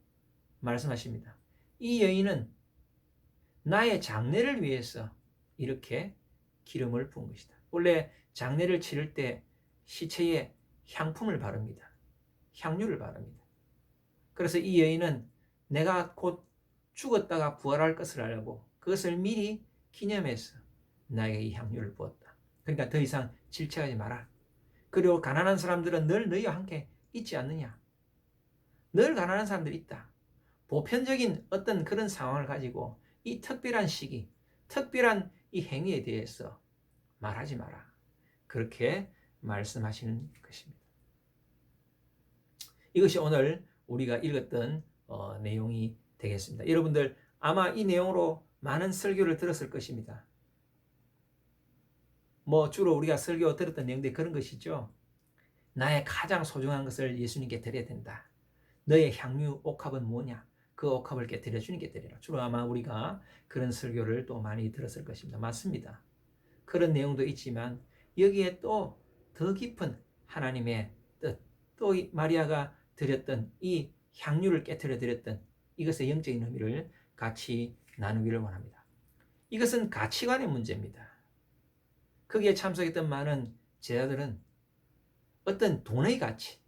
말씀하십니다. 이 여인은 나의 장례를 위해서 이렇게 기름을 부은 것이다. 원래 장례를 치를 때 시체에 향품을 바릅니다. 향유를 바릅니다. 그래서 이 여인은 내가 곧 죽었다가 부활할 것을 알고 그것을 미리 기념해서 나에게 이 향유를 부었다. 그러니까 더 이상 질책하지 마라. 그리고 가난한 사람들은 늘 너희와 함께 있지 않느냐. 늘 가난한 사람들이 있다. 보편적인 어떤 그런 상황을 가지고 이 특별한 시기, 특별한 이 행위에 대해서 말하지 마라. 그렇게 말씀하시는 것입니다. 이것이 오늘 우리가 읽었던 내용이 되겠습니다. 여러분들 아마 이 내용으로 많은 설교를 들었을 것입니다. 주로 우리가 설교 들었던 내용들이 그런 것이죠. 나의 가장 소중한 것을 예수님께 드려야 된다. 너의 향유 옥합은 뭐냐? 그 옥합을 드려 주님께 드리라. 주로 아마 우리가 그런 설교를 또 많이 들었을 것입니다. 맞습니다. 그런 내용도 있지만 여기에 또 더 깊은 하나님의 뜻, 또 마리아가 드렸던 이 향유를 깨트려 드렸던 이것의 영적인 의미를 같이 나누기를 원합니다. 이것은 가치관의 문제입니다. 거기에 참석했던 많은 제자들은 어떤 돈의 가치,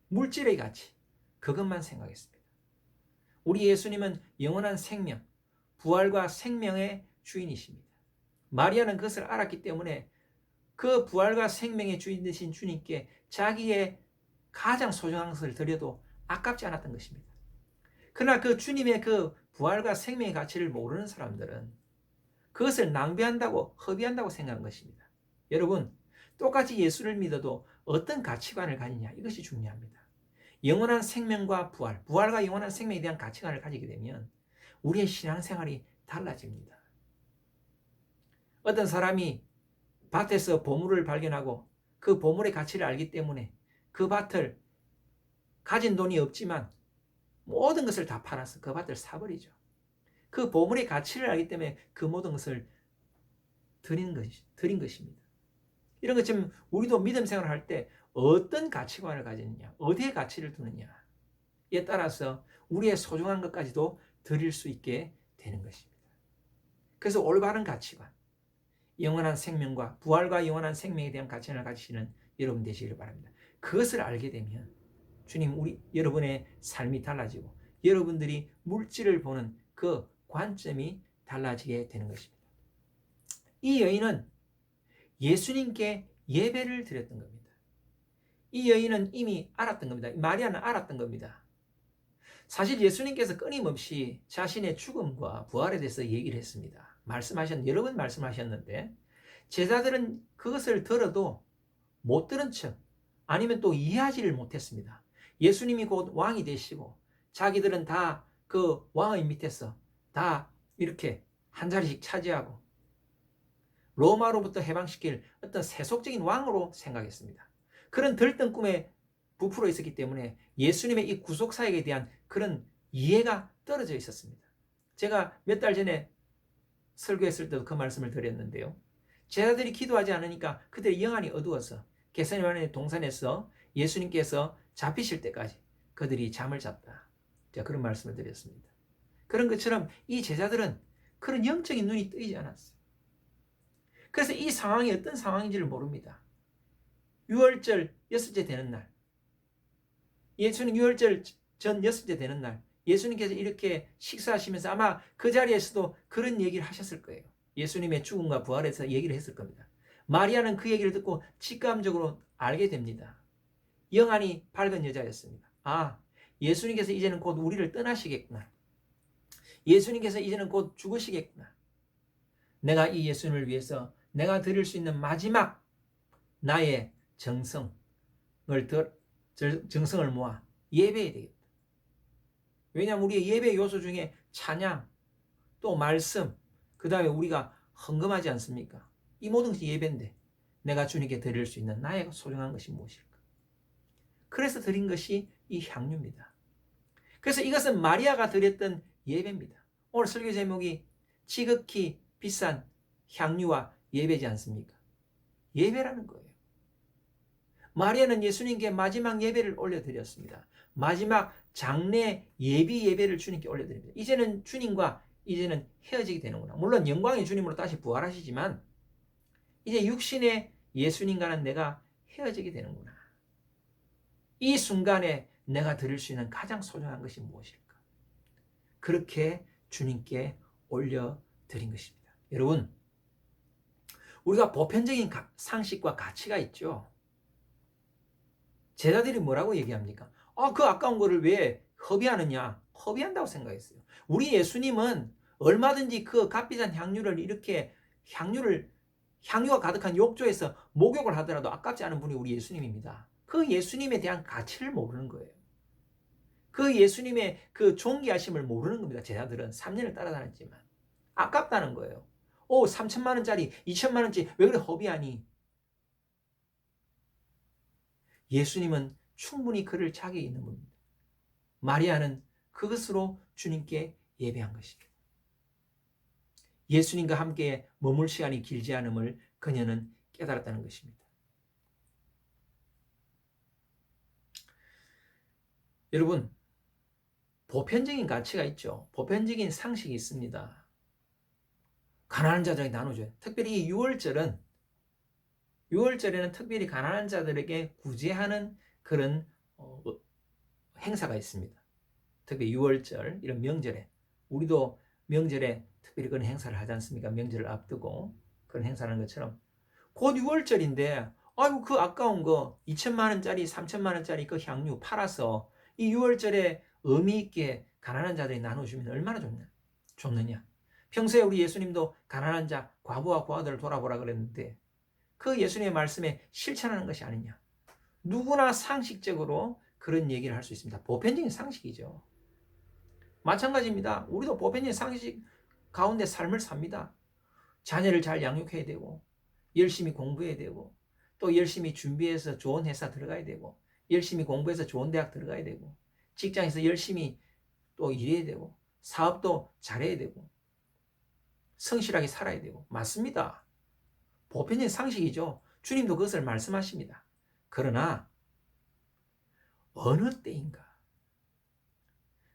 물질의 가치, 그것만 생각했습니다. 우리 예수님은 영원한 생명, 부활과 생명의 주인이십니다. 마리아는 그것을 알았기 때문에 그 부활과 생명의 주인 되신 주님께 자기의 가장 소중한 것을 드려도 아깝지 않았던 것입니다. 그러나 그 주님의 그 부활과 생명의 가치를 모르는 사람들은 그것을 낭비한다고, 허비한다고 생각한 것입니다. 여러분, 똑같이 예수를 믿어도 어떤 가치관을 가지냐, 이것이 중요합니다. 영원한 생명과 부활, 부활과 영원한 생명에 대한 가치관을 가지게 되면 우리의 신앙생활이 달라집니다. 어떤 사람이 밭에서 보물을 발견하고 그 보물의 가치를 알기 때문에 그 밭을 가진 돈이 없지만 모든 것을 다 팔아서 그 밭을 사버리죠. 그 보물의 가치를 알기 때문에 그 모든 것을 드린 것입니다. 이런 것처럼 우리도 믿음 생활을 할 때 어떤 가치관을 가지느냐, 어디에 가치를 두느냐에 따라서 우리의 소중한 것까지도 드릴 수 있게 되는 것입니다. 그래서 올바른 가치관, 영원한 생명과 부활과 영원한 생명에 대한 가치관을 가지시는 여러분 되시기를 바랍니다. 그것을 알게 되면 주님, 여러분의 삶이 달라지고 여러분들이 물질을 보는 그 관점이 달라지게 되는 것입니다. 이 여인은 예수님께 예배를 드렸던 겁니다. 이 여인은 이미 알았던 겁니다. 마리아는 알았던 겁니다. 사실 예수님께서 끊임없이 자신의 죽음과 부활에 대해서 얘기를 했습니다. 여러 번 말씀하셨는데 제자들은 그것을 들어도 못 들은 척 아니면 또 이해하지를 못했습니다. 예수님이 곧 왕이 되시고 자기들은 다 그 왕의 밑에서 다 이렇게 한 자리씩 차지하고 로마로부터 해방시킬 어떤 세속적인 왕으로 생각했습니다. 그런 들뜬 꿈에 부풀어 있었기 때문에 예수님의 이 구속사역에 대한 그런 이해가 떨어져 있었습니다. 제가 몇 달 전에 설교했을 때도 그 말씀을 드렸는데요. 제자들이 기도하지 않으니까 그들의 영안이 어두워서 겟세마네 동산에서 예수님께서 잡히실 때까지 그들이 잠을 잤다. 제가 그런 말씀을 드렸습니다. 그런 것처럼 이 제자들은 그런 영적인 눈이 뜨이지 않았어요. 그래서 이 상황이 어떤 상황인지를 모릅니다. 유월절 6째 되는 날, 예수님 유월절 전 6째 되는 날 예수님께서 이렇게 식사하시면서 아마 그 자리에서도 그런 얘기를 하셨을 거예요. 예수님의 죽음과 부활에서 얘기를 했을 겁니다. 마리아는 그 얘기를 듣고 직감적으로 알게 됩니다. 영안이 밝은 여자였습니다. 아, 예수님께서 이제는 곧 우리를 떠나시겠구나. 예수님께서 이제는 곧 죽으시겠구나. 내가 이 예수님을 위해서 내가 드릴 수 있는 마지막 나의 정성을 모아 예배해야 되겠다. 왜냐하면 우리의 예배 요소 중에 찬양, 또 말씀, 그 다음에 우리가 헌금하지 않습니까? 이 모든 것이 예배인데 내가 주님께 드릴 수 있는 나의 소중한 것이 무엇일까? 그래서 드린 것이 이 향유입니다. 그래서 이것은 마리아가 드렸던 예배입니다. 오늘 설교 제목이 지극히 비싼 향유와 예배지 않습니까? 예배라는 거예요. 마리아는 예수님께 마지막 예배를 올려드렸습니다. 마지막 장례 예비 예배를 주님께 올려드립니다. 이제는 주님과 헤어지게 되는구나. 물론 영광의 주님으로 다시 부활하시지만 이제 육신의 예수님과는 내가 헤어지게 되는구나. 이 순간에 내가 드릴 수 있는 가장 소중한 것이 무엇일까? 그렇게 주님께 올려드린 것입니다. 여러분, 우리가 보편적인 상식과 가치가 있죠. 제자들이 뭐라고 얘기합니까? 그 아까운 거를 왜 허비하느냐? 허비한다고 생각했어요. 우리 예수님은 얼마든지 그 값비싼 향유를 이렇게 향유가 가득한 욕조에서 목욕을 하더라도 아깝지 않은 분이 우리 예수님입니다. 그 예수님에 대한 가치를 모르는 거예요. 그 예수님의 그 존귀하심을 모르는 겁니다. 제자들은 3년을 따라다녔지만 아깝다는 거예요. 3천만 원짜리 2천만 원짜리 왜 그래 허비하니? 예수님은 충분히 그를 자격이 있는 분입니다. 마리아는 그것으로 주님께 예배한 것입니다. 예수님과 함께 머물 시간이 길지 않음을 그녀는 깨달았다는 것입니다. 여러분, 보편적인 가치가 있죠. 보편적인 상식이 있습니다. 가난한 자들에게 나눠줘요. 특별히 이 6월절에는 특별히 가난한 자들에게 구제하는 그런 행사가 있습니다. 특히 6월절 이런 명절에 우리도 명절에 특별히 그런 행사를 하지 않습니까? 명절을 앞두고 그런 행사를 하는 것처럼 곧 6월절인데 아이고 그 아까운 거 2천만 원짜리 3천만 원짜리 그 향유 팔아서 이 6월절에 의미 있게 가난한 자들이 나눠주면 얼마나 좋느냐. 평소에 우리 예수님도 가난한 자 과부와 고아들을 돌아보라 그랬는데 그 예수님의 말씀에 실천하는 것이 아니냐. 누구나 상식적으로 그런 얘기를 할 수 있습니다. 보편적인 상식이죠. 마찬가지입니다. 우리도 보편적인 상식 가운데 삶을 삽니다. 자녀를 잘 양육해야 되고 열심히 공부해야 되고 또 열심히 준비해서 좋은 회사 들어가야 되고 열심히 공부해서 좋은 대학 들어가야 되고 직장에서 열심히 또 일해야 되고 사업도 잘해야 되고 성실하게 살아야 되고 맞습니다. 보편적인 상식이죠. 주님도 그것을 말씀하십니다. 그러나 어느 때인가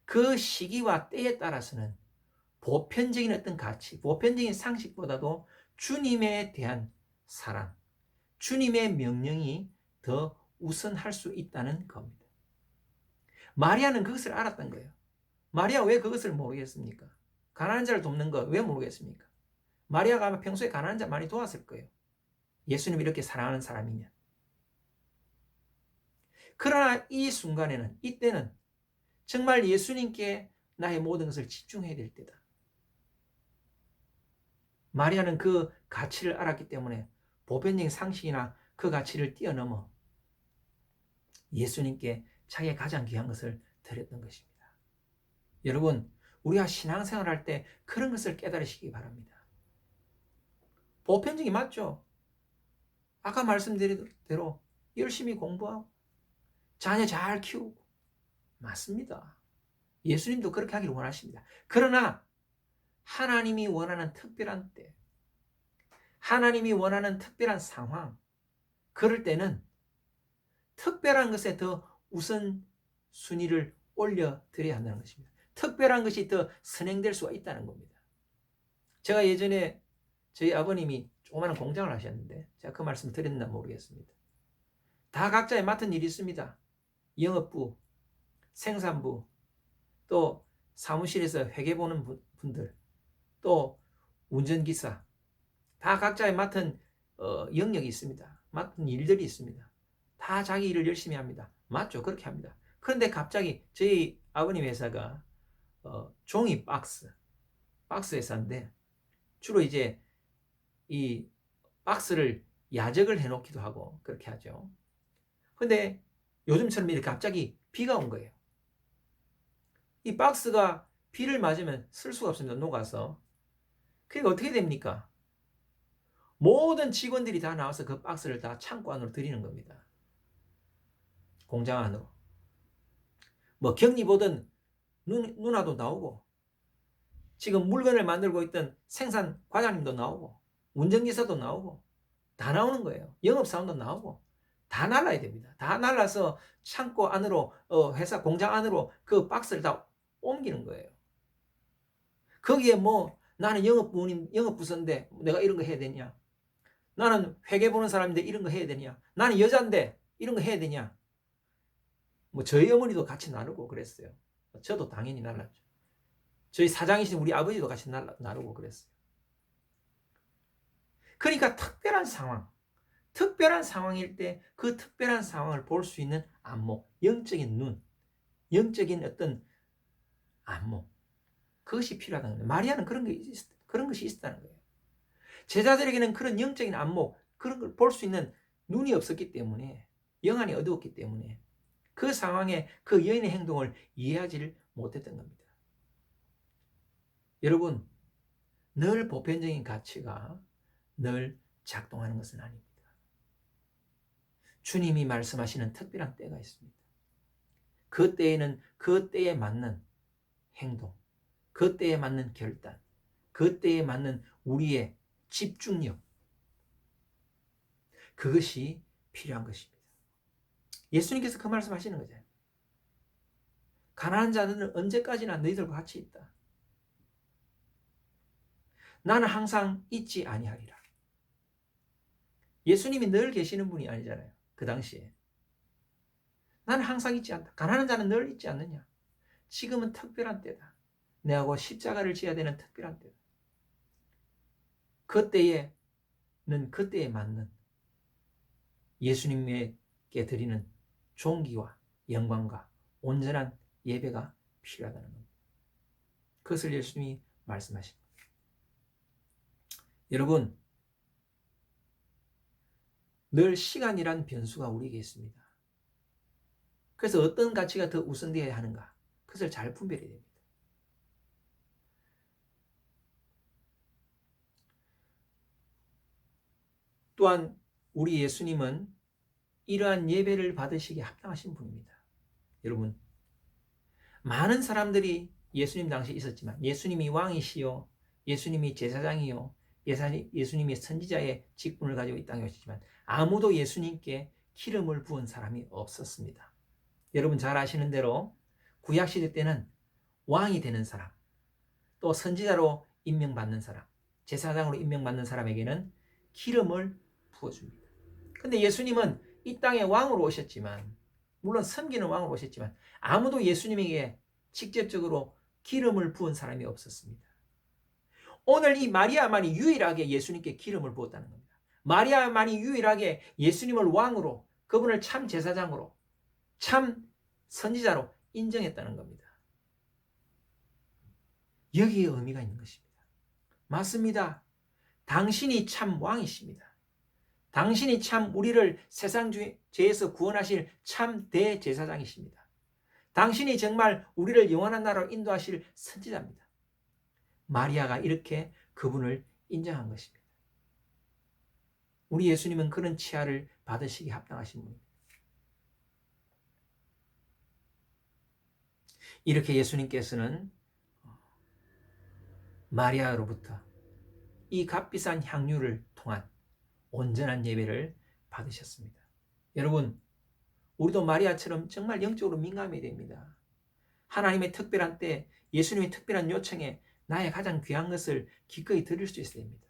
그 시기와 때에 따라서는 보편적인 어떤 가치, 보편적인 상식보다도 주님에 대한 사랑, 주님의 명령이 더 우선할 수 있다는 겁니다. 마리아는 그것을 알았던 거예요. 마리아 왜 그것을 모르겠습니까? 가난한 자를 돕는 거 왜 모르겠습니까? 마리아가 아마 평소에 가난한 자 많이 도왔을 거예요. 예수님 이렇게 사랑하는 사람이냐. 그러나 이 순간에는, 이때는 정말 예수님께 나의 모든 것을 집중해야 될 때다. 마리아는 그 가치를 알았기 때문에 보편적인 상식이나 그 가치를 뛰어넘어 예수님께 자기의 가장 귀한 것을 드렸던 것입니다. 여러분, 우리가 신앙생활 할 때 그런 것을 깨달으시기 바랍니다. 보편적이 맞죠? 아까 말씀드린 대로 열심히 공부하고 자녀 잘 키우고 맞습니다. 예수님도 그렇게 하기를 원하십니다. 그러나 하나님이 원하는 특별한 때, 하나님이 원하는 특별한 상황, 그럴 때는 특별한 것에 더 우선 순위를 올려드려야 한다는 것입니다. 특별한 것이 더 선행될 수가 있다는 겁니다. 제가 예전에 저희 아버님이 조그마한 공장을 하셨는데 제가 그 말씀 드렸나 모르겠습니다. 다 각자의 맡은 일이 있습니다. 영업부, 생산부, 또 사무실에서 회계 보는 분들, 또 운전기사, 다 각자의 맡은 영역이 있습니다. 맡은 일들이 있습니다. 다 자기 일을 열심히 합니다. 맞죠? 그렇게 합니다. 그런데 갑자기 저희 아버님 회사가 종이 박스 회사인데 주로 이제 이 박스를 야적을 해놓기도 하고 그렇게 하죠. 근데 요즘처럼 이렇게 갑자기 비가 온 거예요. 이 박스가 비를 맞으면 쓸 수가 없습니다. 녹아서. 그러니까 어떻게 됩니까? 모든 직원들이 다 나와서 그 박스를 다 창고 안으로 들이는 겁니다. 공장 안으로. 뭐 격리 보던 누나도 나오고 지금 물건을 만들고 있던 생산 과장님도 나오고 운전기사도 나오고 다 나오는 거예요. 영업사원도 나오고 다 날라야 됩니다. 다 날라서 창고 안으로 회사 공장 안으로 그 박스를 다 옮기는 거예요. 거기에 뭐 나는 영업부서인데 내가 이런 거 해야 되냐? 나는 회계 보는 사람인데 이런 거 해야 되냐? 나는 여자인데 이런 거 해야 되냐? 뭐 저희 어머니도 같이 나르고 그랬어요. 저도 당연히 날랐죠. 저희 사장이신 우리 아버지도 같이 나르고 그랬어요. 그러니까 특별한 상황일 때 그 특별한 상황을 볼 수 있는 안목, 영적인 눈, 영적인 어떤 안목, 그것이 필요하다는 거예요. 마리아는 그런 것이 있었다는 거예요. 제자들에게는 그런 영적인 안목, 그런 걸 볼 수 있는 눈이 없었기 때문에, 영안이 어두웠기 때문에 그 상황에 그 여인의 행동을 이해하지를 못했던 겁니다. 여러분, 늘 보편적인 가치가 늘 작동하는 것은 아닙니다. 주님이 말씀하시는 특별한 때가 있습니다. 그 때에는 그 때에 맞는 행동, 그 때에 맞는 결단, 그 때에 맞는 우리의 집중력, 그것이 필요한 것입니다. 예수님께서 그 말씀하시는 거죠. 가난한 자들은 언제까지나 너희들과 같이 있다. 나는 항상 잊지 아니하리라. 예수님이 늘 계시는 분이 아니잖아요. 그 당시에. 나는 항상 잊지 않다. 가난한 자는 늘 잊지 않느냐. 지금은 특별한 때다. 내하고 십자가를 지어야 되는 특별한 때다. 그때에는 그때에 맞는 예수님께 드리는 존귀와 영광과 온전한 예배가 필요하다는 겁니다. 그것을 예수님이 말씀하십니다. 여러분, 늘 시간이란 변수가 우리에게 있습니다. 그래서 어떤 가치가 더 우선되어야 하는가, 그것을 잘 분별해야 됩니다. 또한 우리 예수님은 이러한 예배를 받으시기에 합당하신 분입니다. 여러분, 많은 사람들이 예수님 당시에 있었지만 예수님이 왕이시요, 예수님이 제사장이요, 예수님이 선지자의 직분을 가지고 이 땅에 오시지만 아무도 예수님께 기름을 부은 사람이 없었습니다. 여러분 잘 아시는 대로 구약시대 때는 왕이 되는 사람, 또 선지자로 임명받는 사람, 제사장으로 임명받는 사람에게는 기름을 부어줍니다. 근데 예수님은 이 땅에 왕으로 오셨지만, 물론 섬기는 왕으로 오셨지만 아무도 예수님에게 직접적으로 기름을 부은 사람이 없었습니다. 오늘 이 마리아만이 유일하게 예수님께 기름을 부었다는 겁니다. 마리아만이 유일하게 예수님을 왕으로, 그분을 참 제사장으로, 참 선지자로 인정했다는 겁니다. 여기에 의미가 있는 것입니다. 맞습니다. 당신이 참 왕이십니다. 당신이 참 우리를 세상 죄에서 구원하실 참 대제사장이십니다. 당신이 정말 우리를 영원한 나라로 인도하실 선지자입니다. 마리아가 이렇게 그분을 인정한 것입니다. 우리 예수님은 그런 치하를 받으시기 합당하신 분입니다. 이렇게 예수님께서는 마리아로부터 이 값비싼 향유를 통한 온전한 예배를 받으셨습니다. 여러분, 우리도 마리아처럼 정말 영적으로 민감해야 됩니다. 하나님의 특별한 때, 예수님의 특별한 요청에 나의 가장 귀한 것을 기꺼이 드릴 수 있어야 됩니다.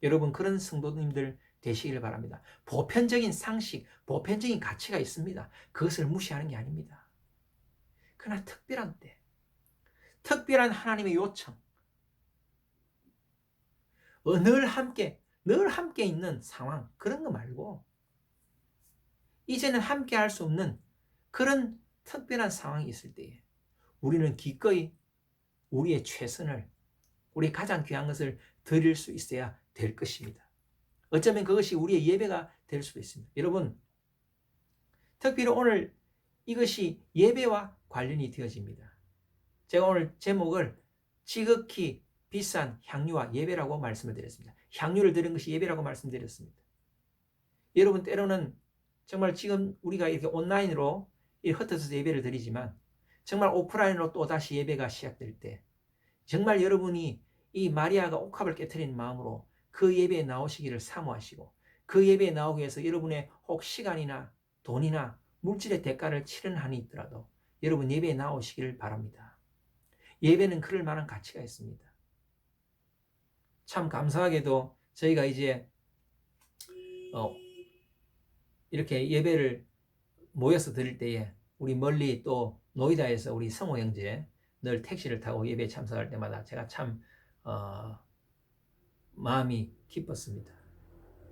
여러분, 그런 성도님들 되시기를 바랍니다. 보편적인 상식, 보편적인 가치가 있습니다. 그것을 무시하는 게 아닙니다. 그러나 특별한 때, 특별한 하나님의 요청, 늘 함께 있는 상황, 그런 거 말고 이제는 함께 할 수 없는 그런 특별한 상황이 있을 때에 우리는 기꺼이 우리의 최선을, 우리 가장 귀한 것을 드릴 수 있어야 될 것입니다. 어쩌면 그것이 우리의 예배가 될 수도 있습니다. 여러분, 특별히 오늘 이것이 예배와 관련이 되어집니다. 제가 오늘 제목을 지극히 비싼 향유와 예배라고 말씀을 드렸습니다. 향유를 드린 것이 예배라고 말씀드렸습니다. 여러분, 때로는 정말 지금 우리가 이렇게 온라인으로 흩어져서 예배를 드리지만 정말 오프라인으로 또 다시 예배가 시작될 때 정말 여러분이 이 마리아가 옥합을 깨트린 마음으로 그 예배에 나오시기를 사모하시고 그 예배에 나오기 위해서 여러분의 혹 시간이나 돈이나 물질의 대가를 치르는 한이 있더라도 여러분 예배에 나오시기를 바랍니다. 예배는 그럴 만한 가치가 있습니다. 참 감사하게도 저희가 이제 이렇게 예배를 모여서 드릴 때에 우리 멀리 또 노이다에서 우리 성호 형제 늘 택시를 타고 예배에 참석할 때마다 제가 참 마음이 기뻤습니다.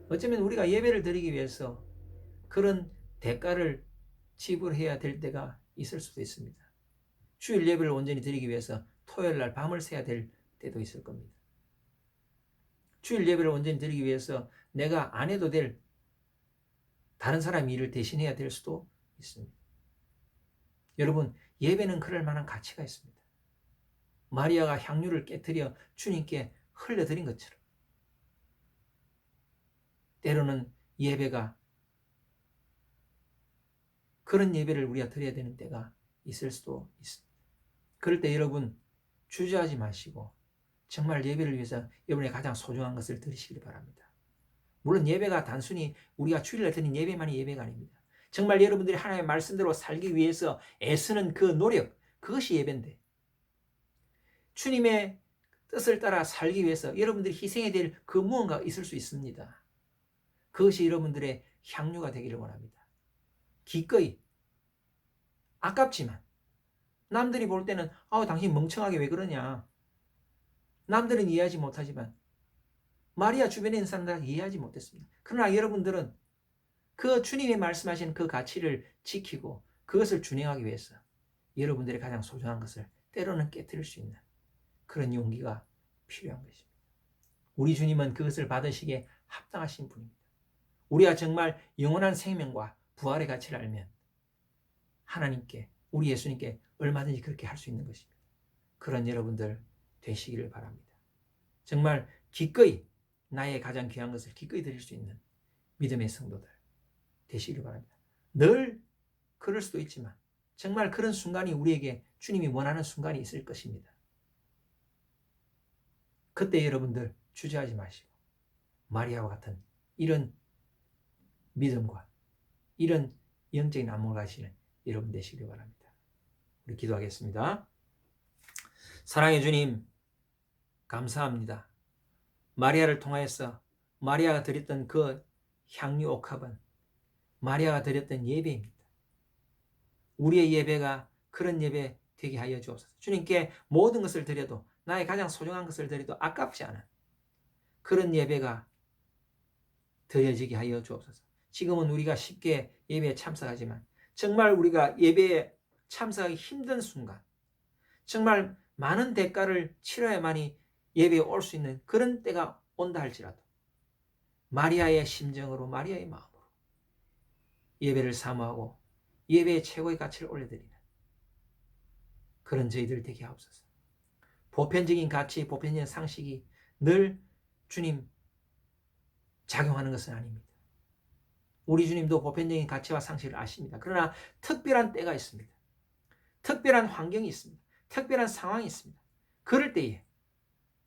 어쩌면 우리가 예배를 드리기 위해서 그런 대가를 지불해야 될 때가 있을 수도 있습니다. 주일 예배를 온전히 드리기 위해서 토요일 날 밤을 새야 될 때도 있을 겁니다. 주일 예배를 온전히 드리기 위해서 내가 안 해도 될 다른 사람 일을 대신해야 될 수도 있습니다. 여러분, 예배는 그럴 만한 가치가 있습니다. 마리아가 향유를 깨트려 주님께 흘려드린 것처럼 때로는 예배가, 그런 예배를 우리가 드려야 되는 때가 있을 수도 있습니다. 그럴 때 여러분 주저하지 마시고 정말 예배를 위해서 여러분의 가장 소중한 것을 드리시길 바랍니다. 물론 예배가 단순히 우리가 주일날 드리는 예배만이 예배가 아닙니다. 정말 여러분들이 하나님의 말씀대로 살기 위해서 애쓰는 그 노력, 그것이 예배인데, 주님의 뜻을 따라 살기 위해서 여러분들이 희생해야 될 그 무언가가 있을 수 있습니다. 그것이 여러분들의 향유가 되기를 원합니다. 기꺼이, 아깝지만 남들이 볼 때는 당신 멍청하게 왜 그러냐, 남들은 이해하지 못하지만 마리아 주변에 있는 사람들은 이해하지 못했습니다. 그러나 여러분들은 그 주님이 말씀하신 그 가치를 지키고 그것을 준행하기 위해서 여러분들의 가장 소중한 것을 때로는 깨뜨릴 수 있는 그런 용기가 필요한 것입니다. 우리 주님은 그것을 받으시기에 합당하신 분입니다. 우리가 정말 영원한 생명과 부활의 가치를 알면 하나님께, 우리 예수님께 얼마든지 그렇게 할 수 있는 것입니다. 그런 여러분들 되시기를 바랍니다. 정말 기꺼이 나의 가장 귀한 것을 기꺼이 드릴 수 있는 믿음의 성도들 되시기를 바랍니다. 늘 그럴 수도 있지만 정말 그런 순간이 우리에게 주님이 원하는 순간이 있을 것입니다. 그때 여러분들 주저하지 마시고 마리아와 같은 이런 믿음과 이런 영적인 안목을 가지는 여러분 되시길 바랍니다. 우리 기도하겠습니다. 사랑의 주님, 감사합니다. 마리아를 통하여서 마리아가 드렸던 그 향유 옥합은 마리아가 드렸던 예배입니다. 우리의 예배가 그런 예배 되게 하여 주옵소서. 주님께 모든 것을 드려도, 나의 가장 소중한 것을 드려도 아깝지 않은 그런 예배가 드려지게 하여 주옵소서. 지금은 우리가 쉽게 예배에 참석하지만 정말 우리가 예배에 참석하기 힘든 순간, 정말 많은 대가를 치러야만이 예배에 올 수 있는 그런 때가 온다 할지라도 마리아의 심정으로, 마리아의 마음으로 예배를 사모하고 예배의 최고의 가치를 올려드리는 그런 저희들 되게 하옵소서. 보편적인 가치, 보편적인 상식이 늘 주님 작용하는 것은 아닙니다. 우리 주님도 보편적인 가치와 상식을 아십니다. 그러나 특별한 때가 있습니다. 특별한 환경이 있습니다. 특별한 상황이 있습니다. 그럴 때에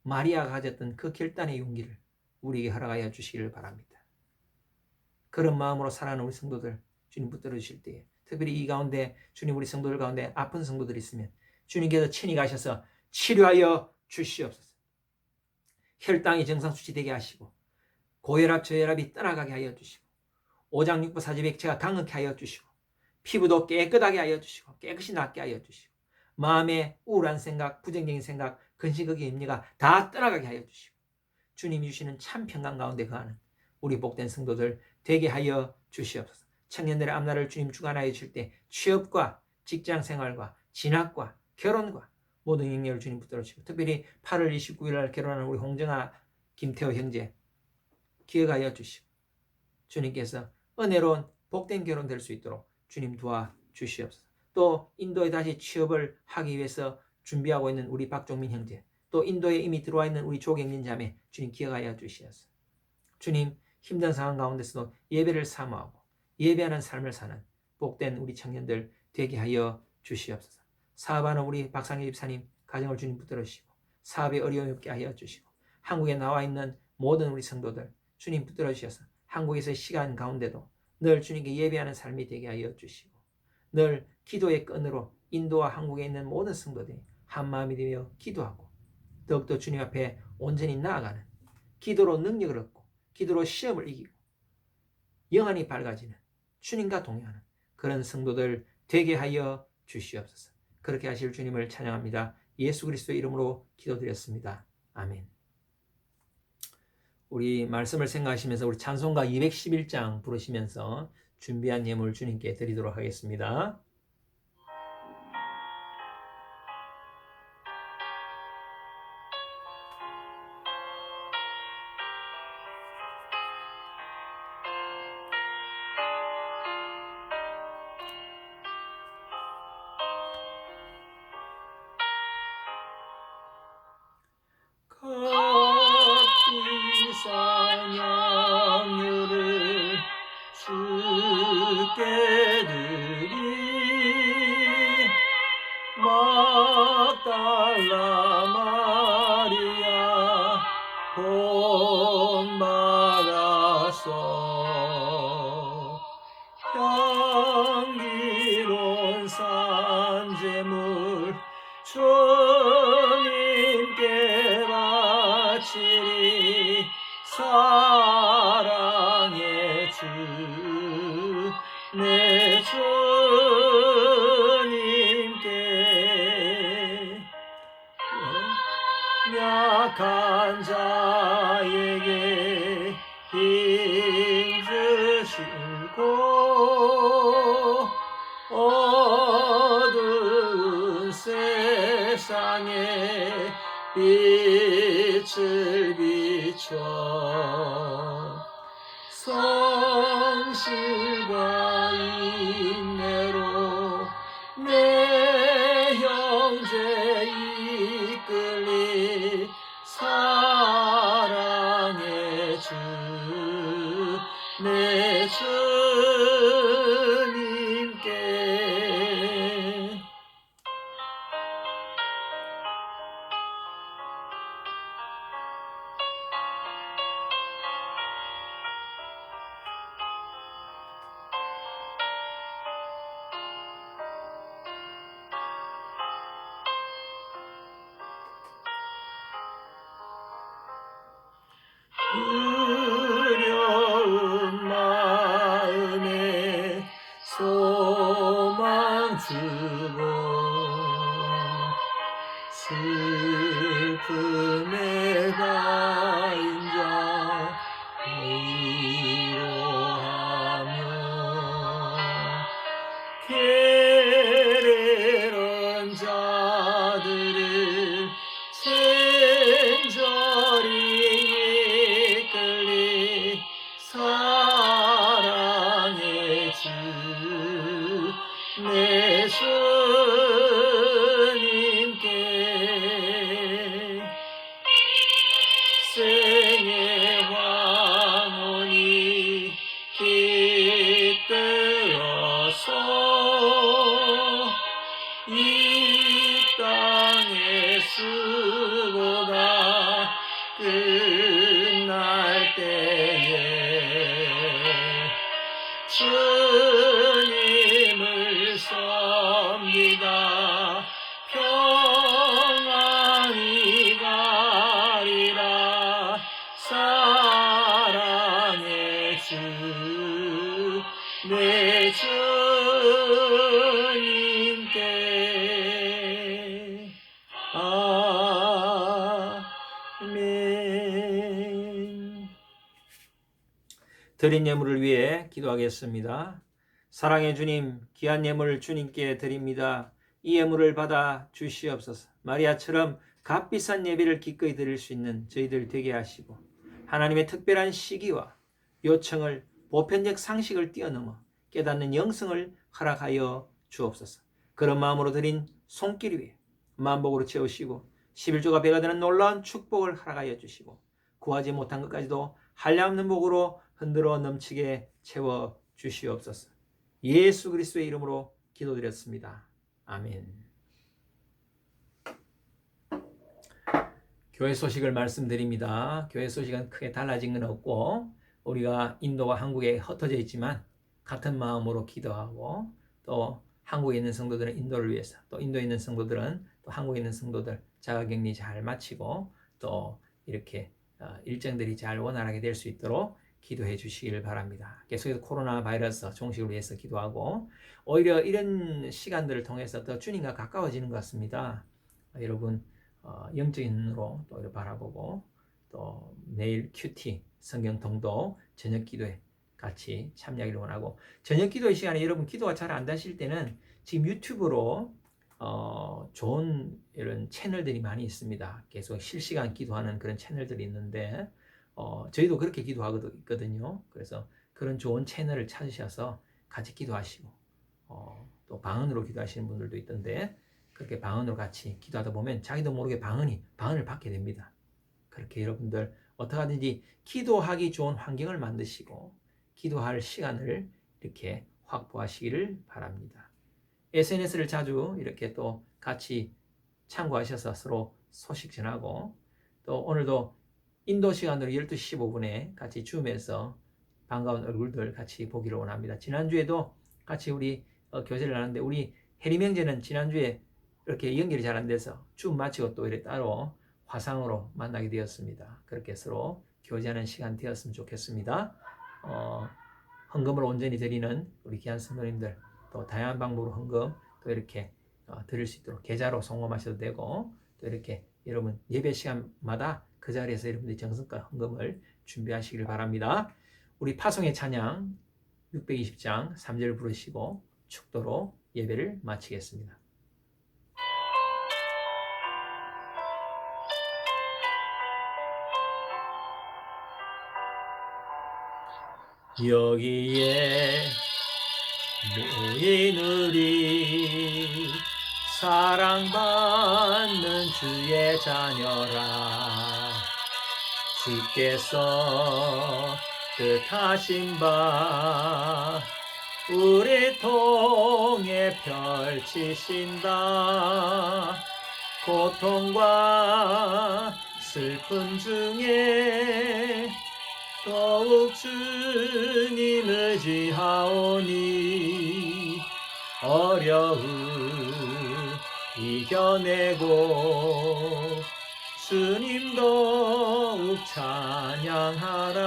마리아가 가졌던 그 결단의 용기를 우리에게 허락하여 주시기를 바랍니다. 그런 마음으로 살아가는 우리 성도들 주님 붙들어 주실 때에, 특별히 이 가운데 주님 우리 성도들 가운데 아픈 성도들이 있으면 주님께서 친히 가셔서 치료하여 주시옵소서. 혈당이 정상 수치되게 하시고 고혈압, 저혈압이 떠나가게 하여 주시고 오장육부 사지백체가 강하게 하여 주시고 피부도 깨끗하게 하여 주시고 깨끗이 낫게 하여 주시고 마음의 우울한 생각, 부정적인 생각, 근심걱정의 염려가 다 떠나가게 하여 주시고 주님이 주시는 참 평강 가운데 거하는 우리 복된 성도들 되게 하여 주시옵소서. 청년들의 앞날을 주님 주관하여 주실 때 취업과 직장생활과 진학과 결혼과 모든 영역을 주님 붙들어 주시고, 특별히 8월 29일 날 결혼하는 우리 홍정아, 김태호 형제 기억하여 주시고 주님께서 은혜로운 복된 결혼 될 수 있도록 주님 도와 주시옵소서. 또 인도에 다시 취업을 하기 위해서 준비하고 있는 우리 박종민 형제, 또 인도에 이미 들어와 있는 우리 조경민 자매 주님 기억하여 주시옵소서. 주님 힘든 상황 가운데서도 예배를 사모하고 예배하는 삶을 사는 복된 우리 청년들 되게 하여 주시옵소서. 사업하는 우리 박상희 집사님 가정을 주님 붙들어 주시고 사업에 어려움이 없게 하여 주시고 한국에 나와 있는 모든 우리 성도들 주님 붙들어 주셔서 한국에서의 시간 가운데도 늘 주님께 예배하는 삶이 되게 하여 주시고 늘 기도의 끈으로 인도와 한국에 있는 모든 성도들이 한마음이 되어 기도하고 더욱더 주님 앞에 온전히 나아가는, 기도로 능력을 얻고 기도로 시험을 이기고 영안이 밝아지는, 주님과 동행하는 그런 성도들 되게 하여 주시옵소서. 그렇게 하실 주님을 찬양합니다. 예수 그리스도의 이름으로 기도드렸습니다. 아멘. 우리 말씀을 생각하시면서 우리 찬송가 211장 부르시면서 준비한 예물 주님께 드리도록 하겠습니다. 값비싼 양유를 주께 드리 막달라 마리아 본 받았소. 주님께 바치리 사랑의 주 내 주님께 약한 자에게 힘 주시고 어두운 세상에 빛을 비춰 성실과 인내로 내 형제 이끌리 사랑의 주 내 주님께 두려운 마음에 소망 주고 슬픔에 가인 자 위로하며 게으른 자들을 친절히 이끌리 사랑의 주 내 주님께 생의 황혼이 깃들어서 이 땅의 수고가 끝날 때에 주님을 섭니다 평안히 가리라 사랑의 주 내 주님께 아멘. 드린 예물을 위해 기도하겠습니다. 사랑의 주님, 귀한 예물을 주님께 드립니다. 이 예물을 받아 주시옵소서. 마리아처럼 값비싼 예배를 기꺼이 드릴 수 있는 저희들 되게 하시고 하나님의 특별한 시기와 요청을 보편적 상식을 뛰어넘어 깨닫는 영성을 허락하여 주옵소서. 그런 마음으로 드린 손길 위에 만복으로 채우시고 11조가 배가 되는 놀라운 축복을 허락하여 주시고 구하지 못한 것까지도 한량없는 복으로 흔들어 넘치게 채워 주시옵소서. 예수 그리스도의 이름으로 기도드렸습니다. 아멘. 교회 소식을 말씀드립니다. 교회 소식은 크게 달라진 건 없고 우리가 인도와 한국에 흩어져 있지만 같은 마음으로 기도하고 또 한국에 있는 성도들은 인도를 위해서 또 인도에 있는 성도들은 또 한국에 있는 성도들 자가격리 잘 마치고 또 이렇게 일정들이 잘 원활하게 될 수 있도록 기도해 주시길 바랍니다. 계속해서 코로나 바이러스 종식을 위해서 기도하고 오히려 이런 시간들을 통해서 더 주님과 가까워지는 것 같습니다. 여러분 영적인 눈으로 또 이렇게 바라보고 또 내일 큐티 성경 통독 저녁 기도에 같이 참여하기를 원하고 저녁 기도의 시간에 여러분 기도가 잘 안 되실 때는 지금 유튜브로 좋은 이런 채널들이 많이 있습니다. 계속 실시간 기도하는 그런 채널들이 있는데 저희도 그렇게 기도하거든요. 그래서 그런 좋은 채널을 찾으셔서 같이 기도하시고 또 방언으로 기도하시는 분들도 있던데 그렇게 방언으로 같이 기도하다 보면 자기도 모르게 방언을 받게 됩니다. 그렇게 여러분들 어떻게 하든지 기도하기 좋은 환경을 만드시고 기도할 시간을 이렇게 확보하시기를 바랍니다. SNS를 자주 이렇게 또 같이 참고하셔서 서로 소식 전하고 또 오늘도 인도 시간으로 12시 15분에 같이 줌에서 반가운 얼굴들 같이 보기를 원합니다. 지난주에도 같이 우리 교제를 하는데 우리 혜림 형제는 지난주에 이렇게 연결이 잘 안 돼서 줌 마치고 또 이렇게 따로 화상으로 만나게 되었습니다. 그렇게 서로 교제하는 시간 되었으면 좋겠습니다. 헌금을 온전히 드리는 우리 귀한 성도님들, 또 다양한 방법으로 헌금 또 이렇게 드릴 수 있도록 계좌로 송금하셔도 되고, 또 이렇게 여러분 예배 시간마다 그 자리에서 여러분들이 정성껏 헌금을 준비하시길 바랍니다. 우리 파송의 찬양 620장 3절 부르시고 축도로 예배를 마치겠습니다. 여기에 모인 우리 사랑받는 주의 자녀라. 주께서 뜻하신 바 우리 통해 펼치신다. 고통과 슬픔 중에 더욱 주님 의지하오니 어려움 이겨내고 주님 더욱 찬양하라.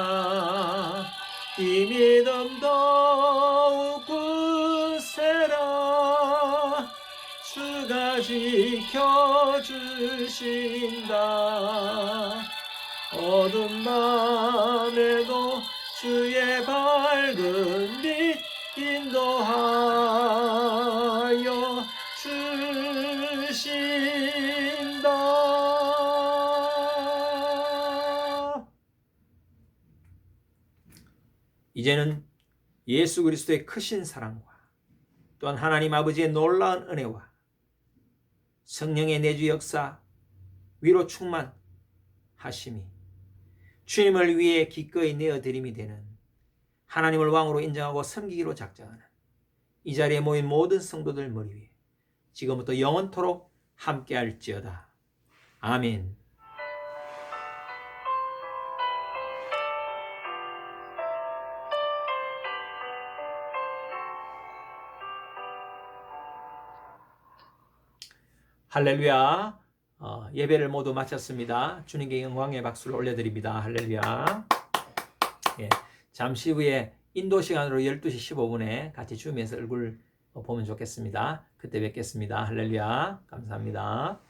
이 믿음 더욱 굳세라. 주가 지켜주신다. 어두운 밤에도 주의 밝은 빛 인도하여 주신다. 이제는 예수 그리스도의 크신 사랑과 또한 하나님 아버지의 놀라운 은혜와 성령의 내주 역사, 위로 충만하심이 주님을 위해 기꺼이 내어드림이 되는 하나님을 왕으로 인정하고 섬기기로 작정하는 이 자리에 모인 모든 성도들 머리 위에 지금부터 영원토록 함께할지어다. 아멘. 할렐루야. 예배를 모두 마쳤습니다. 주님께 영광의 박수를 올려드립니다. 할렐루야. 예, 잠시 후에 인도 시간으로 12시 15분에 같이 줌에서 얼굴 보면 좋겠습니다. 그때 뵙겠습니다. 할렐루야. 감사합니다.